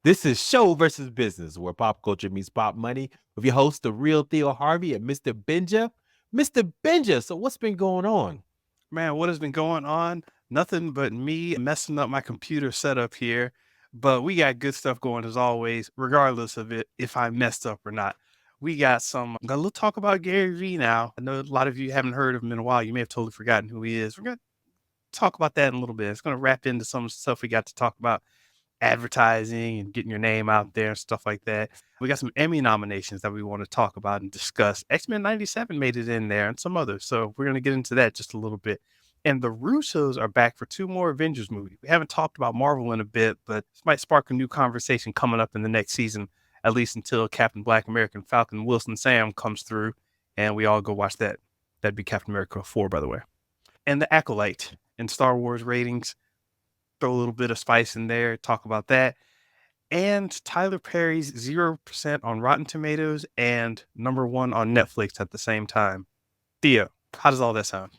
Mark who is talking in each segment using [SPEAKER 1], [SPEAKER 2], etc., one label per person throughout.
[SPEAKER 1] This is Show versus Business, where pop culture meets pop money, with your host, the real Theo Harvey and Mr. Benja. Mr. Benja, so what's been going on?
[SPEAKER 2] Man, what has been going on? Nothing but me messing up my computer setup here. But we got good stuff going as always, regardless of it, if I messed up or not. We got got a little talk about Gary Vee now. I know a lot of you haven't heard of him in a while. You may have totally forgotten who he is. We're going to talk about that in a little bit. It's going to wrap into some stuff we got to talk about advertising and getting your name out there and stuff like that. We got some Emmy nominations that we want to talk about and discuss. X-Men 97 made it in there and some others. So we're going to get into that just a little bit. And the Russos are back for 2 more Avengers movies. We haven't talked about Marvel in a bit, but this might spark a new conversation coming up in the next season, at least until Captain Black American Falcon Wilson Sam comes through and we all go watch that. That'd be Captain America 4, by the way. And the Acolyte and Star Wars ratings. Throw a little bit of spice in there, talk about that. And Tyler Perry's 0% on Rotten Tomatoes and #1 on Netflix at the same time. Theo, how does all that sound?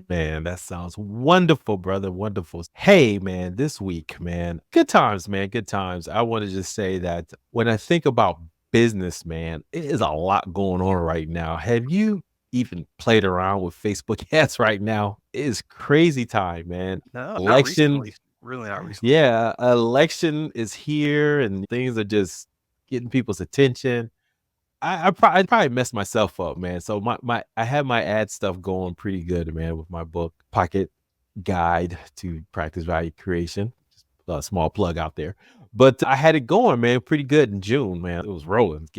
[SPEAKER 1] Man, that sounds wonderful, brother. Wonderful. Hey, man, this week, man, good times, man. Good times. I want to just say that when I think about business, man, it is a lot going on right now. Have you even played around with Facebook ads right now? It is crazy time, man.
[SPEAKER 2] No, not
[SPEAKER 1] Election.
[SPEAKER 2] recently. Really not recently.
[SPEAKER 1] Yeah, election is here and things are just getting people's attention. I probably messed myself up, man. So I have my ad stuff going pretty good, man, with my book, Pocket Guide to Practice Value Creation. Just a small plug out there. But I had it going, man, pretty good in June, man. It was rolling.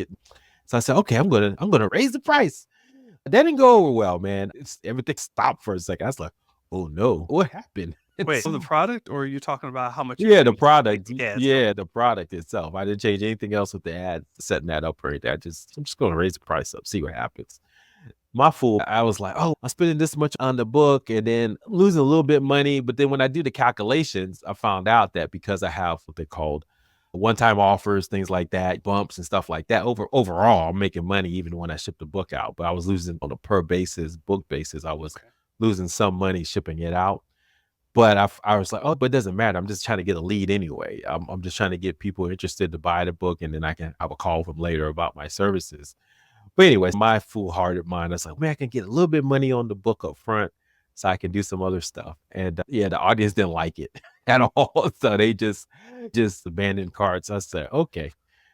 [SPEAKER 1] So I said, okay, I'm gonna raise the price. That didn't go over well, man. Everything stopped for a second. I was like, oh no, what happened?
[SPEAKER 2] Wait, on the product, or are you talking about how much you
[SPEAKER 1] Yeah, the
[SPEAKER 2] changed
[SPEAKER 1] product.
[SPEAKER 2] the ads?
[SPEAKER 1] Yeah, the product itself. I didn't change anything else with the ad, setting that up or anything. I'm just gonna raise the price up, see what happens. My fool, I was like, oh, I'm spending this much on the book and then losing a little bit of money. But then when I do the calculations, I found out that because I have what they called one-time offers, things like that, bumps and stuff like that. Overall, I'm making money even when I ship the book out. But I was losing on a per basis, book basis. I was
[SPEAKER 2] Okay.
[SPEAKER 1] losing some money shipping it out. But I was like, oh, but it doesn't matter. I'm just trying to get a lead anyway. I'm just trying to get people interested to buy the book, and then I can have a call from later about my services. But anyways, my foolhardy mind, I was like, man, I can get a little bit of money on the book up front so I can do some other stuff. And yeah, the audience didn't like it at all. So they just abandoned carts. I said, okay.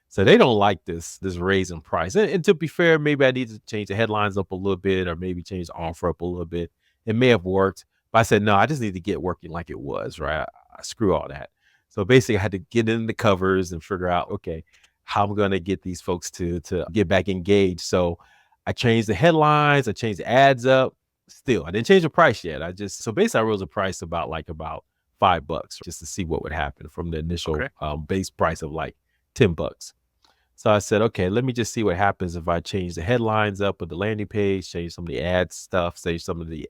[SPEAKER 1] So they don't like this raising price. And to be fair, maybe I need to change the headlines up a little bit or maybe change the offer up a little bit. It may have worked. But I said, no, I just need to get working like it was, right? I screw all that. So basically, I had to get in the covers and figure out, okay, how I'm going to get these folks to get back engaged. So I changed the headlines, I changed the ads up. Still, I didn't change the price yet. So basically I rose the price about $5 just to see what would happen from the initial
[SPEAKER 2] Okay.
[SPEAKER 1] base price of like $10. So I said, okay, let me just see what happens if I change the headlines up of the landing page, change some of the ad stuff, say some of the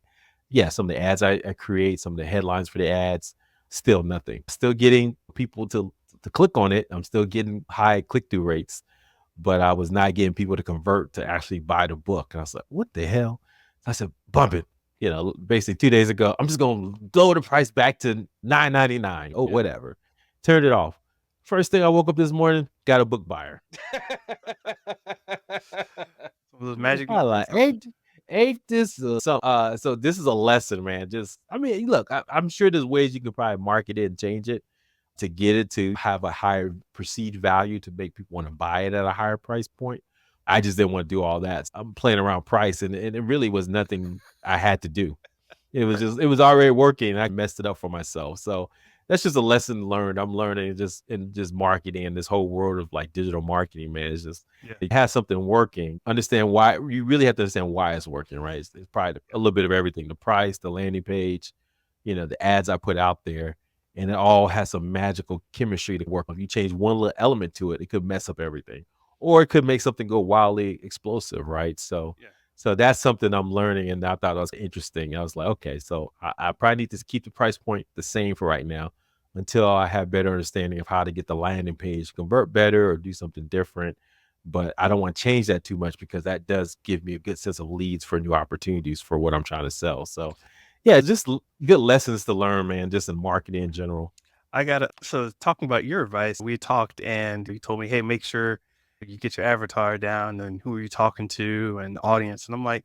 [SPEAKER 1] ads I create, some of the headlines for the ads. Still nothing. Still getting people to click on it. I'm still getting high click-through rates, but I was not getting people to convert to actually buy the book. And I was like, what the hell? So I said, bump it. Basically 2 days ago, I'm just gonna lower the price back to $9.99. Oh,
[SPEAKER 2] Yeah.
[SPEAKER 1] whatever. Turned it off. First thing I woke up this morning, got a book buyer.
[SPEAKER 2] Some of those magic
[SPEAKER 1] I
[SPEAKER 2] numbers.
[SPEAKER 1] like ain't this so this is a lesson, man. Just I mean, look, I'm sure there's ways you can probably market it and change it to get it to have a higher perceived value to make people want to buy it at a higher price point. I just didn't want to do all that. I'm playing around price and it really was nothing I had to do.
[SPEAKER 2] Right.
[SPEAKER 1] It was already working. I messed it up for myself. So that's just a lesson learned. I'm learning just marketing and this whole world of like digital marketing, man. It's just
[SPEAKER 2] Yeah.
[SPEAKER 1] it has something working. Understand why you really have to understand why it's working, right? It's probably a little bit of everything. The price, the landing page, the ads I put out there, and it all has some magical chemistry to work. If you change one little element to it, it could mess up everything. Or it could make something go wildly explosive, right? So
[SPEAKER 2] Yeah.
[SPEAKER 1] so that's something I'm learning, and I thought it was interesting. I was like, okay, so I probably need to keep the price point the same for right now until I have better understanding of how to get the landing page to convert better or do something different. But I don't want to change that too much because that does give me a good sense of leads for new opportunities for what I'm trying to sell. So, yeah, just good lessons to learn, man, just in marketing in general.
[SPEAKER 2] So talking about your advice, we talked and you told me, hey, make sure you get your avatar down and who are you talking to and the audience. And I'm like,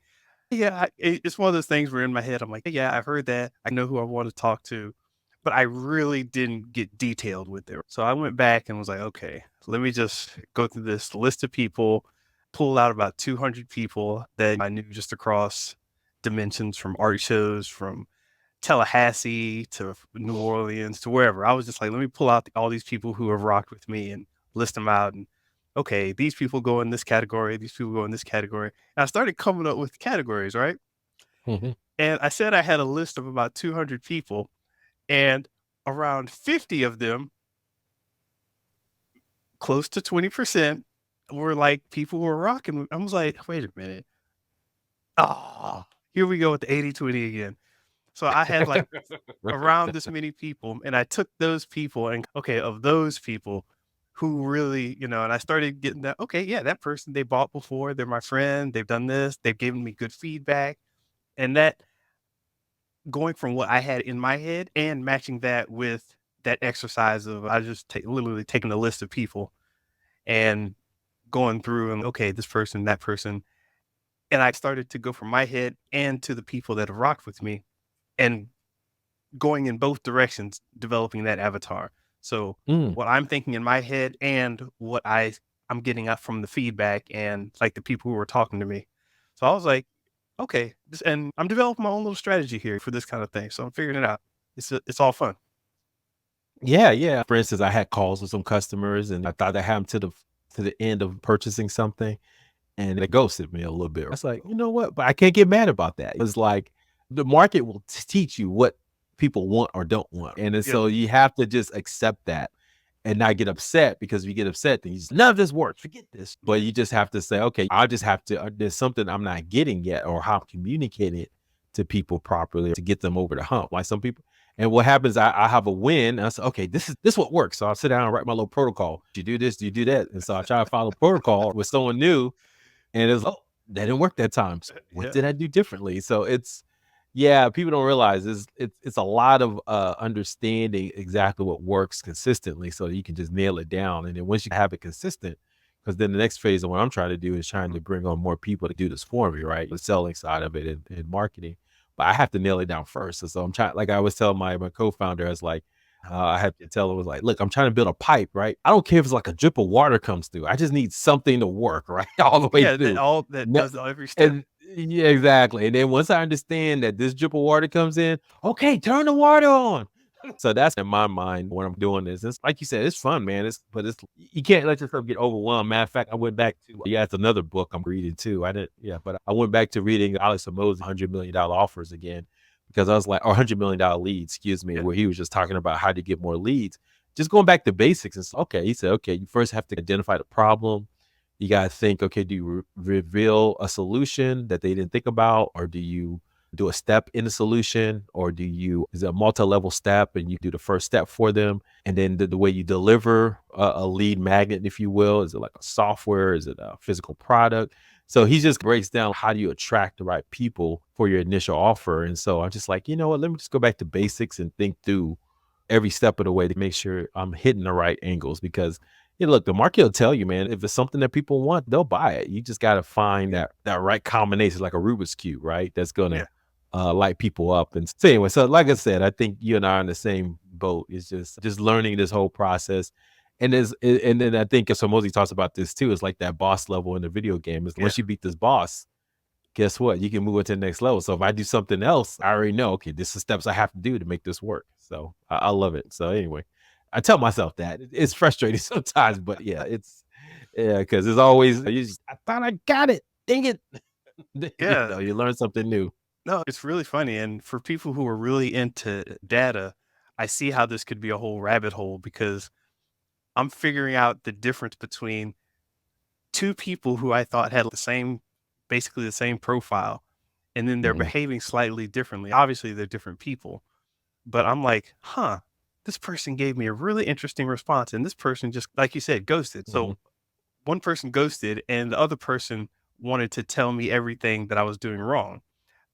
[SPEAKER 2] yeah, it's one of those things where in my head, I'm like, yeah, I've heard that. I know who I want to talk to, but I really didn't get detailed with it. So I went back and was like, okay, let me just go through this list of people, pull out about 200 people that I knew just across dimensions from art shows, from Tallahassee to New Orleans to wherever. I was just like, let me pull out all these people who have rocked with me and list them out. And okay, these people go in this category, these people go in this category. And I started coming up with categories, right?
[SPEAKER 1] Mhm.
[SPEAKER 2] And I said I had a list of about 200 people, and around 50 of them, close to 20%, were like people who were rocking. I was like, wait a minute. Ah, here we go with the 80-20 again. So I had like around this many people, and I took those people and okay, of those people who really, and I started getting that, okay, yeah, that person they bought before, they're my friend, they've done this, they've given me good feedback. And that going from what I had in my head and matching that with that exercise of I just literally taking a list of people and going through and okay, this person, that person. And I started to go from my head and to the people that have rocked with me and going in both directions, developing that avatar. So
[SPEAKER 1] Mm.
[SPEAKER 2] what I'm thinking in my head and what I'm getting up from the feedback and like the people who were talking to me. So I was like, okay, and I'm developing my own little strategy here for this kind of thing. So I'm figuring it out. It's all fun.
[SPEAKER 1] Yeah, yeah. For instance, I had calls with some customers, and I thought I had them to the end of purchasing something, and they ghosted me a little bit. I was like, you know what? But I can't get mad about that. It's like the market will teach you what people want or don't want, and then
[SPEAKER 2] Yeah.
[SPEAKER 1] so you have to just accept that and not get upset because if you get upset, then you just, none of this works. Forget this. But you just have to say, okay, I just have to. There's something I'm not getting yet, or how I'm communicating it to people properly to get them over the hump. Like some people. And what happens, I have a win. And I say, okay, this what works. So I'll sit down and write my little protocol. Do you do this? Do you do that? And so I try to follow protocol with someone new, and it's, oh, that didn't work that time. So what
[SPEAKER 2] Yeah.
[SPEAKER 1] did I do differently? So it's yeah, people don't realize it's a lot of understanding exactly what works consistently so you can just nail it down. And then once you have it consistent, because then the next phase of what I'm trying to do is trying to bring on more people to do this for me, right? The selling side of it and marketing. But I have to nail it down first. And so I'm trying, like I was telling my co-founder, I was like, I had to tell him, was like, look, I'm trying to build a pipe, right? I don't care if it's like a drip of water comes through. I just need something to work, right? All the way
[SPEAKER 2] Yeah. That
[SPEAKER 1] through.
[SPEAKER 2] all that
[SPEAKER 1] No,
[SPEAKER 2] does every step.
[SPEAKER 1] and yeah, exactly. And then once I understand that this drip of water comes in, okay, turn the water on. So that's in my mind when I'm doing this. It's like you said, it's fun, man. But it's you can't let yourself get overwhelmed. Matter of fact, I went back to yeah, it's another book I'm reading too. I didn't yeah, but I went back to reading Alex Moses $100 million offers again because I was like, or $100 million leads, excuse me,
[SPEAKER 2] Yeah.
[SPEAKER 1] where he was just talking about how to get more leads. Just going back to basics. It's okay. He said, okay, you first have to identify the problem. You gotta think, okay, do you reveal a solution that they didn't think about, or do you do a step in the solution, or is it a multi-level step and you do the first step for them, and then the way you deliver a lead magnet, if you will, is it like a software, is it a physical product? So he just breaks down how do you attract the right people for your initial offer. And so I'm just like, you know what, let me just go back to basics and think through every step of the way to make sure I'm hitting the right angles because yeah, look, the market will tell you, man, if it's something that people want, they'll buy it. You just got to find that right combination, like a Rubik's cube, right? That's gonna
[SPEAKER 2] Yeah.
[SPEAKER 1] light people up. And so anyway, so like I said, I think you and I are in the same boat. It's just learning this whole process. And then I think Mosey talks about this too. It's like that boss level in the video game. Is
[SPEAKER 2] Yeah.
[SPEAKER 1] once you beat this boss, guess what? You can move it to the next level. So if I do something else, I already know, okay, this is steps I have to do to make this work. So I love it. So anyway, I tell myself that it's frustrating sometimes, but yeah, yeah, because it's always I thought I got it. Dang it.
[SPEAKER 2] Yeah.
[SPEAKER 1] You learn something new.
[SPEAKER 2] No, it's really funny. And for people who are really into data, I see how this could be a whole rabbit hole because I'm figuring out the difference between two people who I thought had basically the same profile, and then they're
[SPEAKER 1] Mhm,
[SPEAKER 2] behaving slightly differently. Obviously, they're different people, but I'm like, huh, this person gave me a really interesting response. And this person just, like you said, ghosted.
[SPEAKER 1] mhm,
[SPEAKER 2] So one person ghosted, and the other person wanted to tell me everything that I was doing wrong.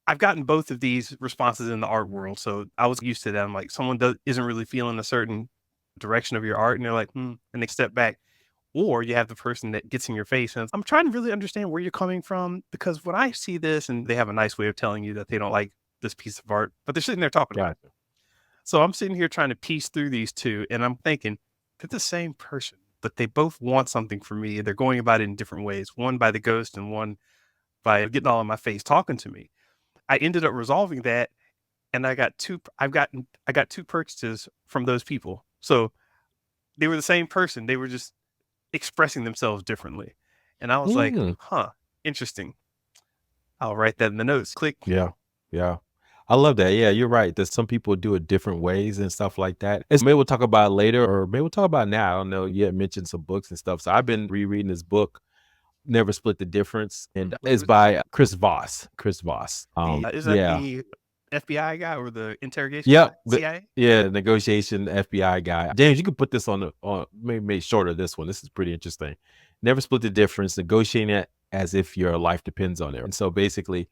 [SPEAKER 2] I've gotten both of these responses in the art world. So I was used to that. I'm like, someone isn't really feeling a certain direction of your art and they're like, and they step back. Or you have the person that gets in your face and I'm trying to really understand where you're coming from because when I see this and they have a nice way of telling you that they don't like this piece of art, but they're sitting there talking about it.
[SPEAKER 1] Gotcha.
[SPEAKER 2] So I'm sitting here trying to piece through these two and I'm thinking they're the same person, but they both want something from me. They're going about it in different ways, one by the ghost and one by getting all in my face talking to me. I ended up resolving that and I got two purchases from those people. So they were the same person. They were just expressing themselves differently. And I was like,
[SPEAKER 1] Mm.
[SPEAKER 2] interesting. I'll write that in the notes. Click.
[SPEAKER 1] Yeah. Yeah. I love that. Yeah, you're right. That some people do it different ways and stuff like that. Maybe we'll talk about it later, or maybe we'll talk about it now. I don't know. You had mentioned some books and stuff. So I've been rereading this book, Never Split the Difference, and
[SPEAKER 2] What
[SPEAKER 1] it's
[SPEAKER 2] was
[SPEAKER 1] by Chris Voss. Chris Voss.
[SPEAKER 2] is that
[SPEAKER 1] Yeah.
[SPEAKER 2] the FBI guy or the interrogation
[SPEAKER 1] Yep.
[SPEAKER 2] guy? CIA?
[SPEAKER 1] Yeah, negotiation FBI guy. James, you could put this on maybe make shorter this one. This is pretty interesting. Never split the difference, negotiating it as if your life depends on it. And so basically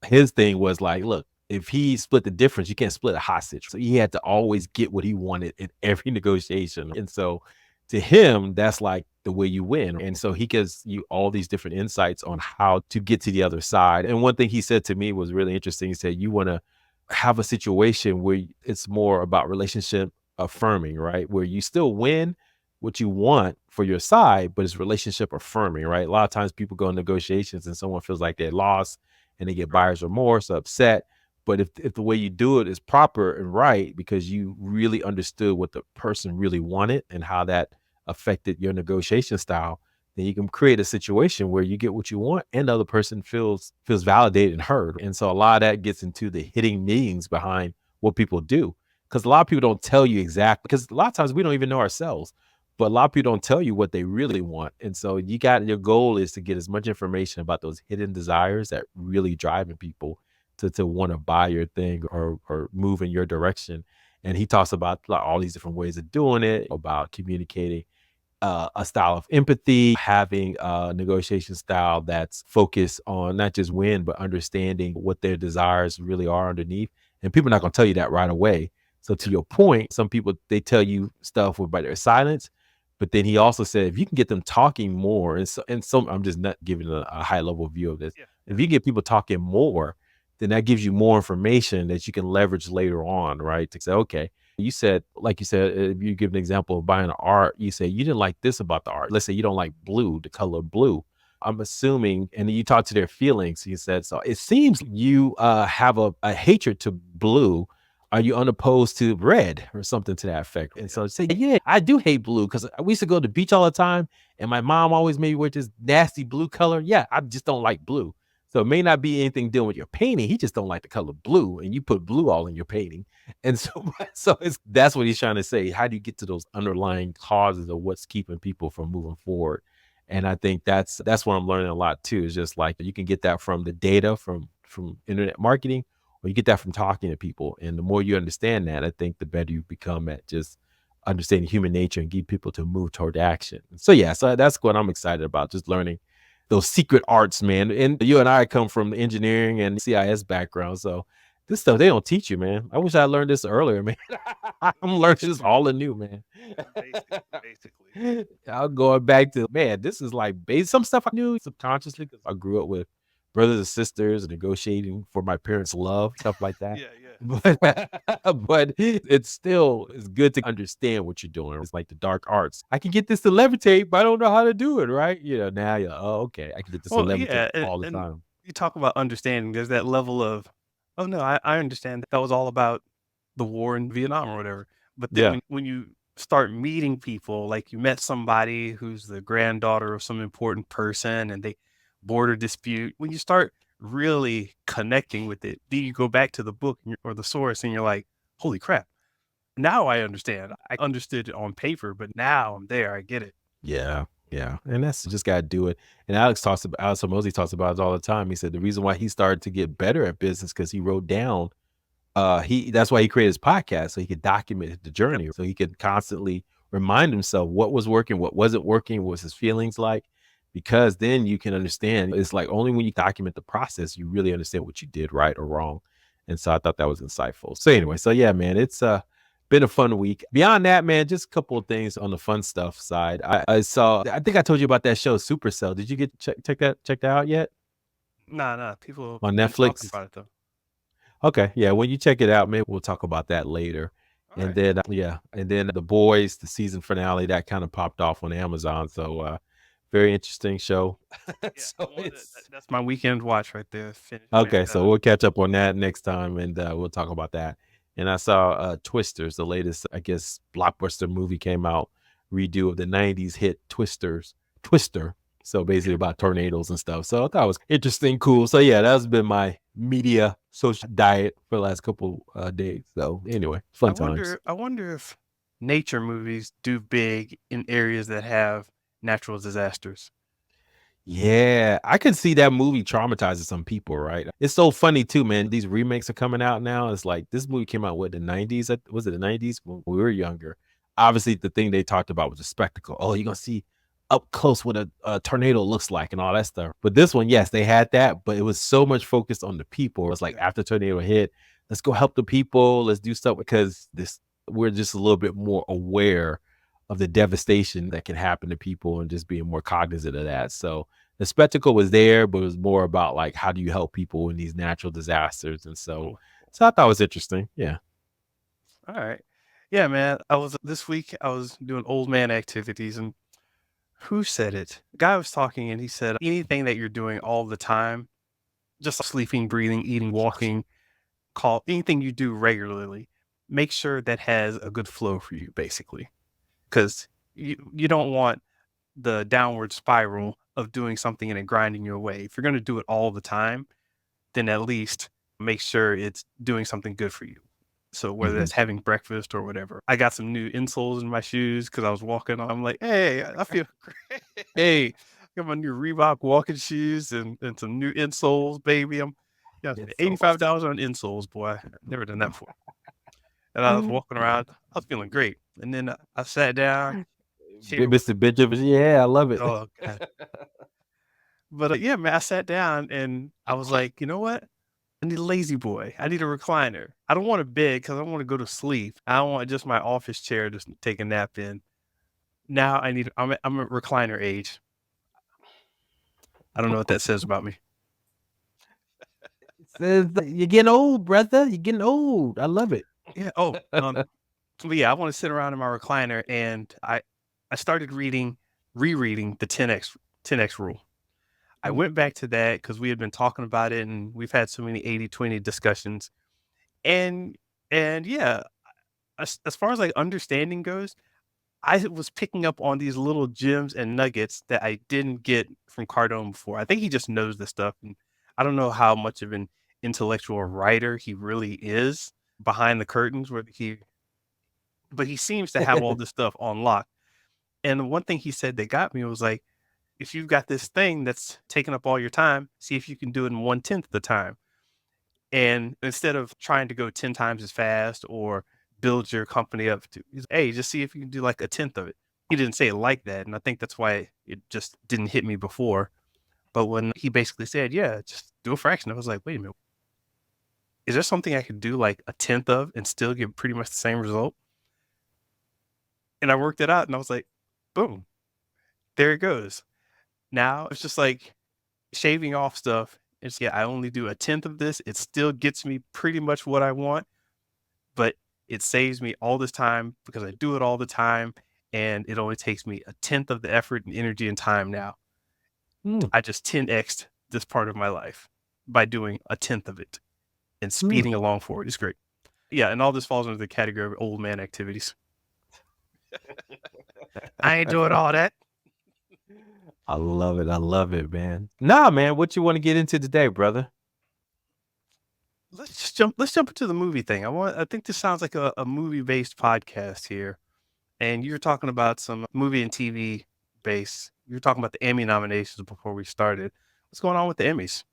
[SPEAKER 1] his thing was like, look, if he split the difference, you can't split a hostage. So he had to always get what he wanted in every negotiation. And so to him, that's like the way you win. And so he gives you all these different insights on how to get to the other side. And one thing he said to me was really interesting. He said, you want to have a situation where it's more about relationship affirming, right? Where you still win what you want for your side, but it's relationship affirming, right? A lot of times people go in negotiations and someone feels like they lost and they get buyer's remorse, upset. But if the way you do it is proper and right, because you really understood what the person really wanted and how that affected your negotiation style, then you can create a situation where you get what you want and the other person feels validated and heard. And so a lot of that gets into the hidden meanings behind what people do. Because a lot of people don't tell you exactly, because a lot of times we don't even know ourselves, but a lot of people don't tell you what they really want. And so your goal is to get as much information about those hidden desires that really driving people to want to buy your thing or move in your direction. And he talks about like all these different ways of doing it, about communicating a style of empathy, having a negotiation style that's focused on not just win, but understanding what their desires really are underneath. And people are not going to tell you that right away. So to your point, some people, they tell you stuff by their silence. But then he also said, if you can get them talking more, and I'm just not giving a high level view of this.
[SPEAKER 2] Yeah.
[SPEAKER 1] If you get people talking more, then that gives you more information that you can leverage later on, right? To say, okay, you said, like you said, if you give an example of buying art, you say you didn't like this about the art. Let's say you don't like blue, the color blue. I'm assuming, and you talk to their feelings. He said, so it seems you have a hatred to blue. Are you unopposed to red or something to that effect? And so say, yeah, I do hate blue because we used to go to the beach all the time, and my mom always made me wear this nasty blue color. Yeah, I just don't like blue. So it may not be anything dealing with your painting. He just don't like the color blue, and you put blue all in your painting. And so, that's what he's trying to say. How do you get to those underlying causes of what's keeping people from moving forward? And I think that's what I'm learning a lot too. Is just like you can get that from the data from internet marketing, or you get that from talking to people. And the more you understand that, I think the better you become at just understanding human nature and get people to move toward action. So yeah, so that's what I'm excited about. Just learning those secret arts, man. And you and I come from engineering and CIS background, so this stuff they don't teach you, man. I wish I learned this earlier, man. I'm learning this all anew, man.
[SPEAKER 2] Basically.
[SPEAKER 1] I'm going back to, man, this is like some stuff I knew subconsciously because I grew up with brothers and sisters negotiating for my parents' love, stuff like that.
[SPEAKER 2] Yeah.
[SPEAKER 1] But it's still it's good to understand what you're doing. It's like the dark arts. I can get this to levitate, but I don't know how to do it, right? Now you're, oh, okay. I can get this to
[SPEAKER 2] Well,
[SPEAKER 1] levitate
[SPEAKER 2] yeah,
[SPEAKER 1] all the
[SPEAKER 2] and
[SPEAKER 1] time.
[SPEAKER 2] you talk about understanding. There's that level of, oh no, I understand that was all about the war in Vietnam or whatever. But then
[SPEAKER 1] Yeah.
[SPEAKER 2] when you start meeting people, like you met somebody who's the granddaughter of some important person, and they border dispute. When you start really connecting with it, then you go back to the book or the source, and you're like, holy crap! Now I understand. I understood it on paper, but now I'm there. I get it.
[SPEAKER 1] Yeah. Yeah. And that's just gotta do it. And Alex Hormozy talks about it all the time. He said the reason why he started to get better at business because he wrote down he that's why he created his podcast so he could document the
[SPEAKER 2] Yep.
[SPEAKER 1] journey, so he could constantly remind himself what was working, what wasn't working, what was his feelings like, because then you can understand. It's like only when you document the process you really understand what you did right or wrong. And so I thought that was insightful. So anyway, so yeah, man, it's been a fun week. Beyond that, man, just a couple of things on the fun stuff side. I saw. I think I told you about that show Supercell. Did you get check that out yet
[SPEAKER 2] Nah. People
[SPEAKER 1] on
[SPEAKER 2] been talking
[SPEAKER 1] Netflix?
[SPEAKER 2] about it though.
[SPEAKER 1] Okay, yeah. When you check it out, maybe we'll talk about that later.
[SPEAKER 2] All
[SPEAKER 1] And
[SPEAKER 2] right.
[SPEAKER 1] then yeah, and then The Boys, the season finale that kind of popped off on Amazon. So very interesting show.
[SPEAKER 2] Yeah,
[SPEAKER 1] So it's
[SPEAKER 2] that's my weekend watch right there. Finish
[SPEAKER 1] okay.
[SPEAKER 2] that
[SPEAKER 1] So
[SPEAKER 2] up.
[SPEAKER 1] we'll catch up on that next time, and we'll talk about that. And I saw Twisters, the latest, I guess, blockbuster movie came out, redo of the '90s hit Twister. So basically
[SPEAKER 2] Yeah.
[SPEAKER 1] about tornadoes and stuff. So I thought it was interesting, cool. So yeah, that's been my media social diet for the last couple days. So anyway,
[SPEAKER 2] I
[SPEAKER 1] fun times.
[SPEAKER 2] wonder. I wonder if nature movies do big in areas that have natural disasters.
[SPEAKER 1] Yeah, I could see that movie traumatizing some people, right? It's so funny too, man. These remakes are coming out now. It's like this movie came out, what, the 90s? Was it the 90s when we were younger? Obviously, the thing they talked about was a spectacle. Oh, you're gonna see up close what a tornado looks like and all that stuff. But this one, yes, they had that, but it was so much focused on the people. It's like
[SPEAKER 2] Yeah.
[SPEAKER 1] after tornado hit, let's go help the people, let's do stuff because this we're just a little bit more aware of the devastation that can happen to people and just being more cognizant of that. So the spectacle was there, but it was more about like how do you help people in these natural disasters. And so
[SPEAKER 2] Cool.
[SPEAKER 1] so I thought it was interesting. Yeah.
[SPEAKER 2] All right. Yeah, man. I was this week. I was doing old man activities, and who said it? A guy was talking, and he said anything that you're doing all the time, just sleeping, breathing, eating, walking, call anything you do regularly, make sure that has a good flow for you, basically, because you don't want the downward spiral of doing something and it grinding you away. If you're going to do it all the time, then at least make sure it's doing something good for you. So whether
[SPEAKER 1] Mhm.
[SPEAKER 2] that's having breakfast or whatever. I got some new insoles in my shoes because I was walking. I'm like, hey, I feel great. Hey, I got my new Reebok walking shoes and some new insoles, baby. I'm yeah,
[SPEAKER 1] It's so
[SPEAKER 2] $85 on insoles, boy. Never done that before. And I was walking around. I was feeling great. And then I sat down, shared with
[SPEAKER 1] Mr. Benja, yeah, I love it.
[SPEAKER 2] oh god. But yeah, man, I sat down and I was like, you know what? I need a lazy boy. I need a recliner. I don't want a bed because I want to go to sleep. I don't want just my office chair to take a nap in. Now I need. I'm a recliner age. I don't know what that says about me.
[SPEAKER 1] Says you're getting old, brother. You're getting old. I love it.
[SPEAKER 2] Yeah. Oh. But yeah, I want to sit around in my recliner, and I started rereading the 10x rule. I
[SPEAKER 1] Mm.
[SPEAKER 2] went back to that because we had been talking about it, and we've had so many 80/20 discussions, and and yeah, as far as like understanding goes, I was picking up on these little gems and nuggets that I didn't get from Cardone before. I think he just knows this stuff, and I don't know how much of an intellectual writer he really is behind the curtains, but he seems to have all this stuff on lock. And one thing he said that got me was like, if you've got this thing that's taking up all your time, see if you can do it in 1/10 of the time. And instead of trying to go 10 times as fast or build your company up to, hey, just see if you can do like a tenth of it. He didn't say it like that. And I think that's why it just didn't hit me before. But when he basically said, yeah, just do a fraction, I was like, wait a minute, is there something I could do like a tenth of and still get pretty much the same result? And I worked it out and I was like, boom, there it goes. Now it's just like shaving off stuff. It's yeah, I only do a tenth of this. It still gets me pretty much what I want, but it saves me all this time because I do it all the time, and it only takes me a tenth of the effort and energy and time now.
[SPEAKER 1] Mm,
[SPEAKER 2] I just 10x'd this part of my life by doing a tenth of it and
[SPEAKER 1] mm.
[SPEAKER 2] speeding along forward. It's great. Yeah, and all this falls under the category of old man activities. I ain't doing all that.
[SPEAKER 1] I love it. I love it, man. Nah, man. What you want to get into today, brother?
[SPEAKER 2] Let's jump into the movie thing. I think this sounds like a movie based podcast here. And you were talking about some movie and TV base. You were talking about the Emmy nominations before we started. What's going on with the Emmys?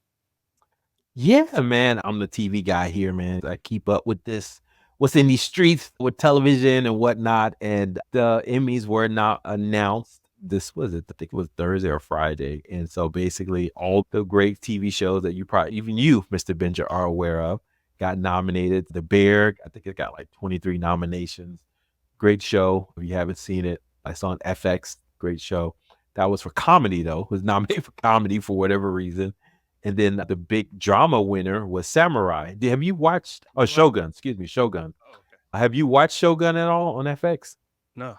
[SPEAKER 1] Yeah, man. I'm the TV guy here, man. I keep up with this, what's in these streets with television and whatnot. And the Emmys were not announced. This was it. I think it was Thursday or Friday. And so basically, all the great TV shows that you probably, even you, Mr. Benja, are aware of, got nominated. The Bear, I think it got like 23 nominations. Great show. If you haven't seen it, I saw on FX. Great show. That was for comedy though. Was nominated for comedy for whatever reason. And then the big drama winner was Samurai. Have you watched? Oh, Shogun. Excuse me, Shogun.
[SPEAKER 2] Oh, okay.
[SPEAKER 1] Have you watched Shogun at all on FX?
[SPEAKER 2] No.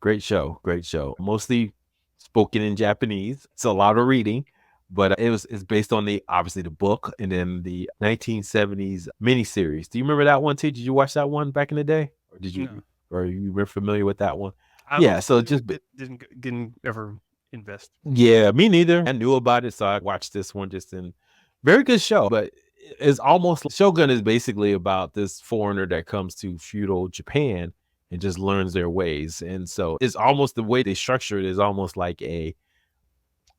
[SPEAKER 1] Great show. Great show. Mostly spoken in Japanese. It's a lot of reading, but it's based on the obviously the book and then the 1970s miniseries. Do you remember that one too? Did you watch that one back in the day, or did you?
[SPEAKER 2] No.
[SPEAKER 1] Or you were familiar with that one?
[SPEAKER 2] I'm
[SPEAKER 1] Yeah. So
[SPEAKER 2] familiar
[SPEAKER 1] just
[SPEAKER 2] with it, didn't ever invest.
[SPEAKER 1] yeah, me neither. I knew about it, so I watched this one just in very good show. But it's almost Shogun is basically about this foreigner that comes to feudal Japan and just learns their ways. And so it's almost the way they structure it is almost like a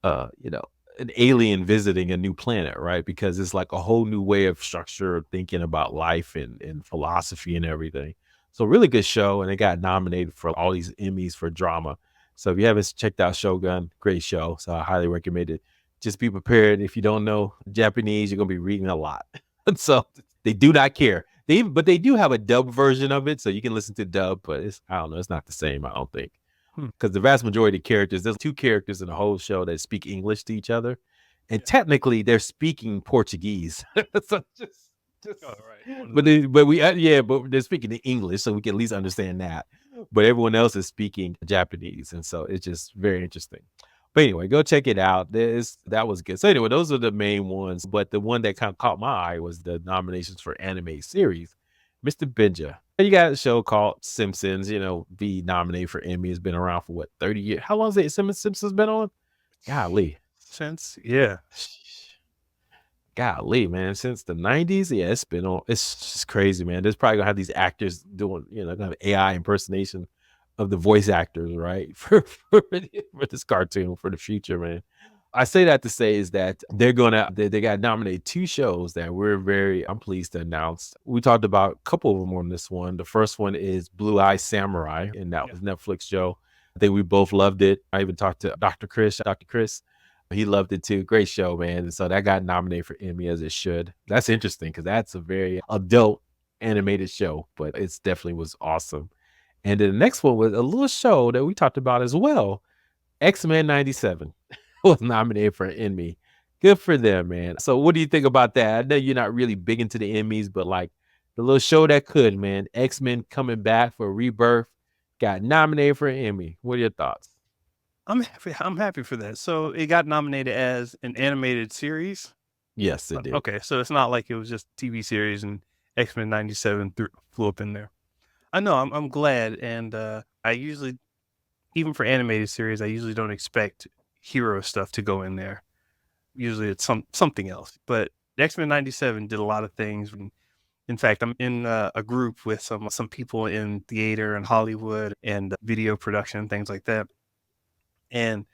[SPEAKER 1] you know, an alien visiting a new planet, right? Because it's like a whole new way of structure of thinking about life and philosophy and everything. So really good show, and it got nominated for all these Emmys for drama. So if you haven't checked out Shogun, great show. So I highly recommend it. Just be prepared. If you don't know Japanese, you're gonna be reading a lot. So they do not care. But they do have a dub version of it, so you can listen to dub. But I don't know, it's not the same. I don't think because the vast majority of characters, there's two characters in the whole show that speak English to each other, and technically they're speaking Portuguese. So just
[SPEAKER 2] Oh, right.
[SPEAKER 1] but they're speaking in English, so we can at least understand that. But everyone else is speaking Japanese, and so it's just very interesting. But anyway, go check it out. That was good. So anyway, those are the main ones. But the one that kind of caught my eye was the nominations for anime series, Mr. Benja. You got a show called Simpsons. Be nominated for Emmy. It's been around for what 30 years. How long has it Simpsons been on? Golly,
[SPEAKER 2] Yeah.
[SPEAKER 1] golly, man, since the 90s. Yeah, it's been on. It's just crazy, man. There's probably gonna have these actors doing, gonna have AI impersonation of the voice actors, right? For this cartoon for the future, man. I say that to say is that they got nominated two shows that I'm pleased to announce. We talked about a couple of them on this one. The first one is Blue Eye Samurai, and that was Netflix show. I think we both loved it. I even talked to Dr. Chris. He loved it too. Great show, man. And so that got nominated for Emmy as it should. That's interesting because that's a very adult animated show, but it's definitely was awesome. And then the next one was a little show that we talked about as well. X-Men 97 was nominated for an Emmy. Good for them, man. So what do you think about that? I know you're not really big into the Emmys, but like the little show that could, man. X-Men coming back for Rebirth got nominated for an Emmy. What are your thoughts?
[SPEAKER 2] I'm happy for that. So it got nominated as an animated series.
[SPEAKER 1] Yes, it did.
[SPEAKER 2] Okay, so it's not like it was just TV series and X-Men 97 flew up in there. I know, I'm glad, and I usually, even for animated series, I usually don't expect hero stuff to go in there. Usually it's something else. But X-Men 97 did a lot of things. In fact, I'm in a group with some people in theater and Hollywood and video production and things like that. And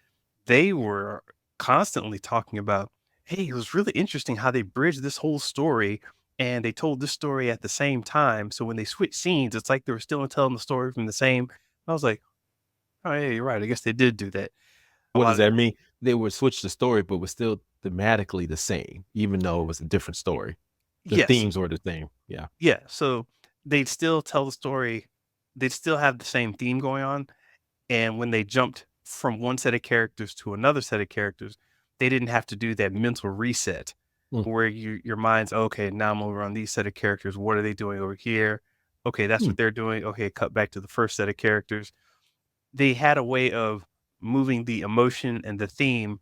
[SPEAKER 2] they were constantly talking about, hey, it was really interesting how they bridged this whole story and they told this story at the same time. So when they switched scenes, it's like they were still telling the story from the same. I was like, oh, yeah, you're right. I guess they did do that.
[SPEAKER 1] What does that mean? They would switch the story, but was still thematically the same, even though it was a different story. The themes were the same. Yeah.
[SPEAKER 2] Yeah. So they'd still tell the story. They'd still have the same theme going on. And when they jumped from one set of characters to another set of characters, they didn't have to do that mental reset where your mind's, okay, now I'm over on these set of characters. What are they doing over here? Okay, that's what they're doing. Okay, cut back to the first set of characters. They had a way of moving the emotion and the theme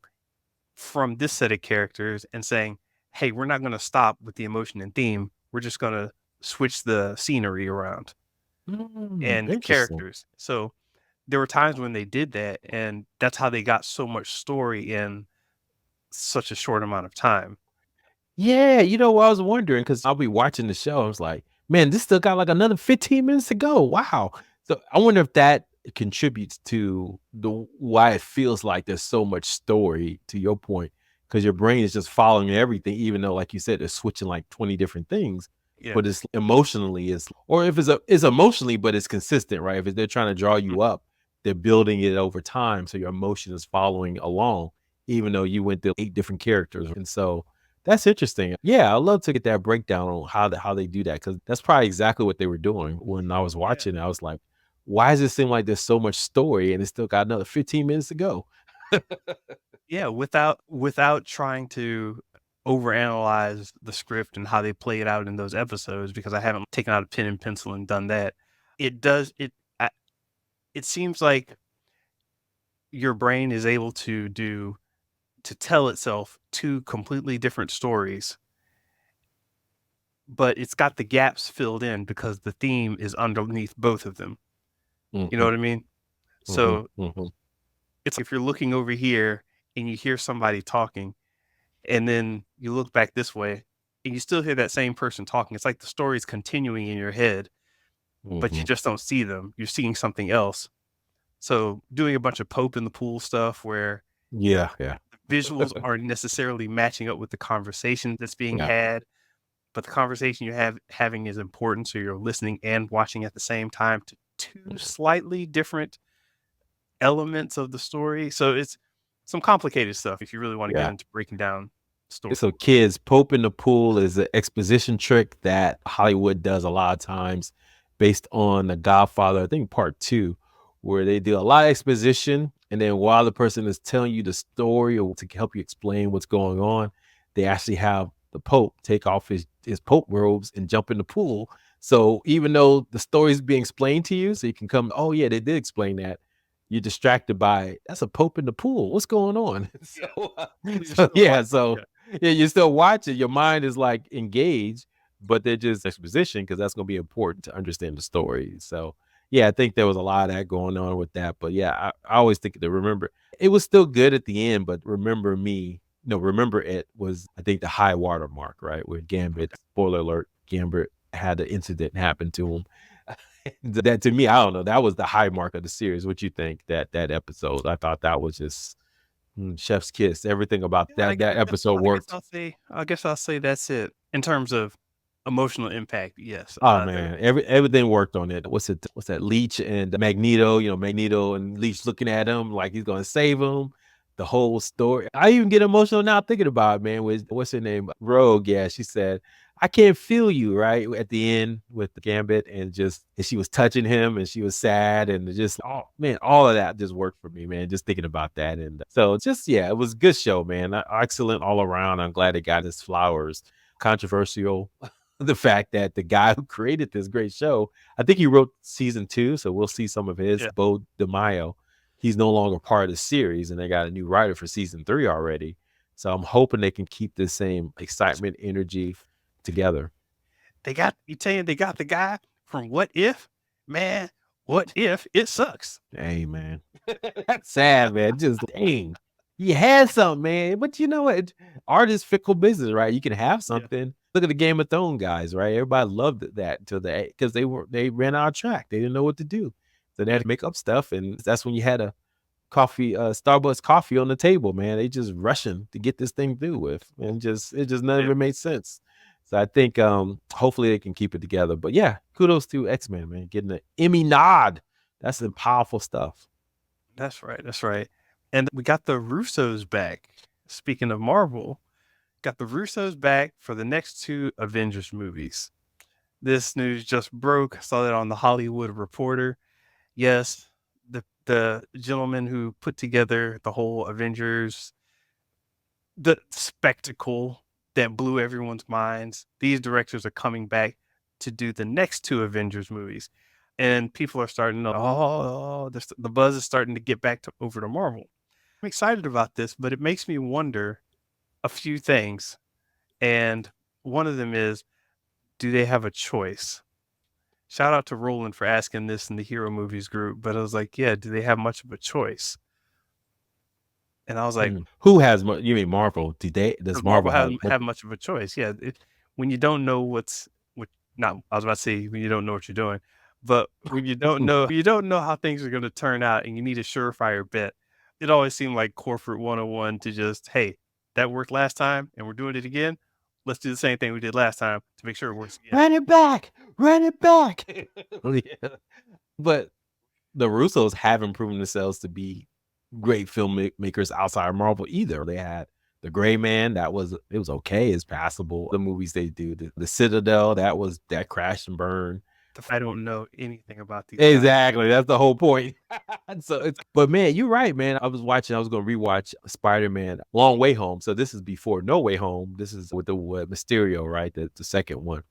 [SPEAKER 2] from this set of characters and saying, hey, we're not going to stop with the emotion and theme. We're just going to switch the scenery around and the characters. So there were times when they did that, and that's how they got so much story in such a short amount of time.
[SPEAKER 1] Yeah, I was wondering because I'll be watching the show. I was like, man, this still got like another 15 minutes to go. Wow. So I wonder if that contributes to why it feels like there's so much story, to your point, because your brain is just following everything, even though, like you said, they're switching like 20 different things.
[SPEAKER 2] Yeah.
[SPEAKER 1] But it's emotionally or if it's emotionally, but it's consistent, right? If they're trying to draw you up, they're building it over time. So your emotion is following along, even though you went through 8 different characters. And so That's interesting. Yeah, I'd love to get that breakdown on how they do that, because that's probably exactly what they were doing when I was
[SPEAKER 2] Yeah.
[SPEAKER 1] watching it. I was like, why does it seem like there's so much story and it's still got another 15 minutes to go?
[SPEAKER 2] Yeah, without trying to overanalyze the script and how they play it out in those episodes, because I haven't taken out a pen and pencil and done that. It does it I, it seems like your brain is able to tell itself two completely different stories, but it's got the gaps filled in because the theme is underneath both of them. You know
[SPEAKER 1] Mhm,
[SPEAKER 2] what I mean?
[SPEAKER 1] mhm,
[SPEAKER 2] So
[SPEAKER 1] mhm.
[SPEAKER 2] it's like if you're looking over here and you hear somebody talking, and then you look back this way and you still hear that same person talking. It's like the story's continuing in your head, but you
[SPEAKER 1] Mhm.
[SPEAKER 2] just don't see them. You're seeing something else. So doing a bunch of Pope in the pool stuff where
[SPEAKER 1] Yeah, yeah,
[SPEAKER 2] visuals aren't necessarily matching up with the conversation that's being
[SPEAKER 1] yeah,
[SPEAKER 2] had, but the conversation having is important. So you're listening and watching at the same time to two
[SPEAKER 1] mhm,
[SPEAKER 2] slightly different elements of the story. So it's some complicated stuff if you really want to get
[SPEAKER 1] yeah.
[SPEAKER 2] into breaking down story.
[SPEAKER 1] So kids, Pope in the pool is an exposition trick that Hollywood does a lot of times based on The Godfather, I think part two, where they do a lot of exposition. And then while the person is telling you the story or to help you explain what's going on, they actually have the Pope take off his Pope robes and jump in the pool. So even though the story is being explained to you, so you can come, oh yeah, they did explain that. You're distracted by that's a Pope in the pool. What's going on?
[SPEAKER 2] Yeah. You're
[SPEAKER 1] So
[SPEAKER 2] still
[SPEAKER 1] yeah,
[SPEAKER 2] watching.
[SPEAKER 1] so
[SPEAKER 2] Yeah.
[SPEAKER 1] yeah, you still watch it. Your mind is like engaged, but they're just exposition because that's going to be important to understand the story. So yeah, I think there was a lot of that going on with that. But yeah, I always think to remember it was still good at the end, but remember me. No, remember it was I think the high water mark, right? Where Gambit,
[SPEAKER 2] Okay.
[SPEAKER 1] spoiler alert, Gambit had an incident happen to him. That to me, I don't know. That was the high mark of the series. What you think that episode? I thought that was just chef's kiss. Everything about
[SPEAKER 2] Yeah,
[SPEAKER 1] that episode
[SPEAKER 2] I guess
[SPEAKER 1] worked.
[SPEAKER 2] I'll say that's it. In terms of emotional impact, yes.
[SPEAKER 1] Oh
[SPEAKER 2] There
[SPEAKER 1] man, everything worked on it. What's it? What's that? Leech and Magneto. You know, Magneto and Leech looking at him like he's gonna save him. The whole story. I even get emotional now thinking about it, man. With what's her name? Rogue. Yeah, she said, "I can't feel you." Right at the end with the Gambit, and she was touching him, and she was sad, and just oh man, all of that just worked for me, man. Just thinking about that, and so just yeah, it was a good show, man. Excellent all around. I'm glad it got his flowers. Controversial the fact that the guy who created this great show, I think he wrote season two, so we'll see some of his.
[SPEAKER 2] yeah,
[SPEAKER 1] Bo DeMaio, he's no longer part of the series, and they got a new writer for season three already. So I'm hoping they can keep the same excitement, energy together.
[SPEAKER 2] they got the guy from What If? Man, what if it sucks?
[SPEAKER 1] Hey man, that's sad, man. Just dang, you had something, man. But you know what? Art is fickle business, right? You can have
[SPEAKER 2] Yeah,
[SPEAKER 1] something. Look at the Game of Thrones guys, right? Everybody loved that until because they ran out of track. They didn't know what to do, so they had
[SPEAKER 2] yeah,
[SPEAKER 1] to make up stuff, and that's when you had a Starbucks coffee on the table, man. They just rushing to get this thing through with, and it just none of
[SPEAKER 2] yeah.
[SPEAKER 1] it made sense. So I think hopefully they can keep it together. But yeah, kudos to X-Men, man, getting an Emmy nod. That's some powerful stuff.
[SPEAKER 2] That's right. That's right. And we got the Russos back. Speaking of Marvel, got the Russos back for the next two Avengers movies. This news just broke. Saw that on the Hollywood Reporter. Yes, the gentleman who put together the whole Avengers, the spectacle that blew everyone's minds. These directors are coming back to do the next two Avengers movies, and people are starting to the buzz is starting to get back to over to Marvel. I'm excited about this, but it makes me wonder a few things, and one of them is, do they have a choice? Shout out to Roland for asking this in the Hero Movies group, but I was like, yeah, do they have much of a choice? And I was like,
[SPEAKER 1] Who has you mean Marvel? Does
[SPEAKER 2] because
[SPEAKER 1] Marvel
[SPEAKER 2] Marvel
[SPEAKER 1] have
[SPEAKER 2] hasn't have much of a choice. Yeah, when you don't know what not I was about to say when you don't know what you're doing, but when you don't know how things are going to turn out, and you need a surefire bet. It always seemed like corporate 101 to just, hey, that worked last time, and we're doing it again. Let's do the same thing we did last time to make sure it works again.
[SPEAKER 1] run it back, run it back? Yeah. But the Russos haven't proven themselves to be great filmmakers outside of Marvel either. They had The Gray Man, it was okay, it's passable. The movies they do, the Citadel, that crashed and burned.
[SPEAKER 2] I don't know anything about these guys.
[SPEAKER 1] Exactly, that's the whole point. But man, you're right, man. I was gonna rewatch Spider-Man Long Way Home. So this is before No Way Home. This is with the Mysterio, right? The second one.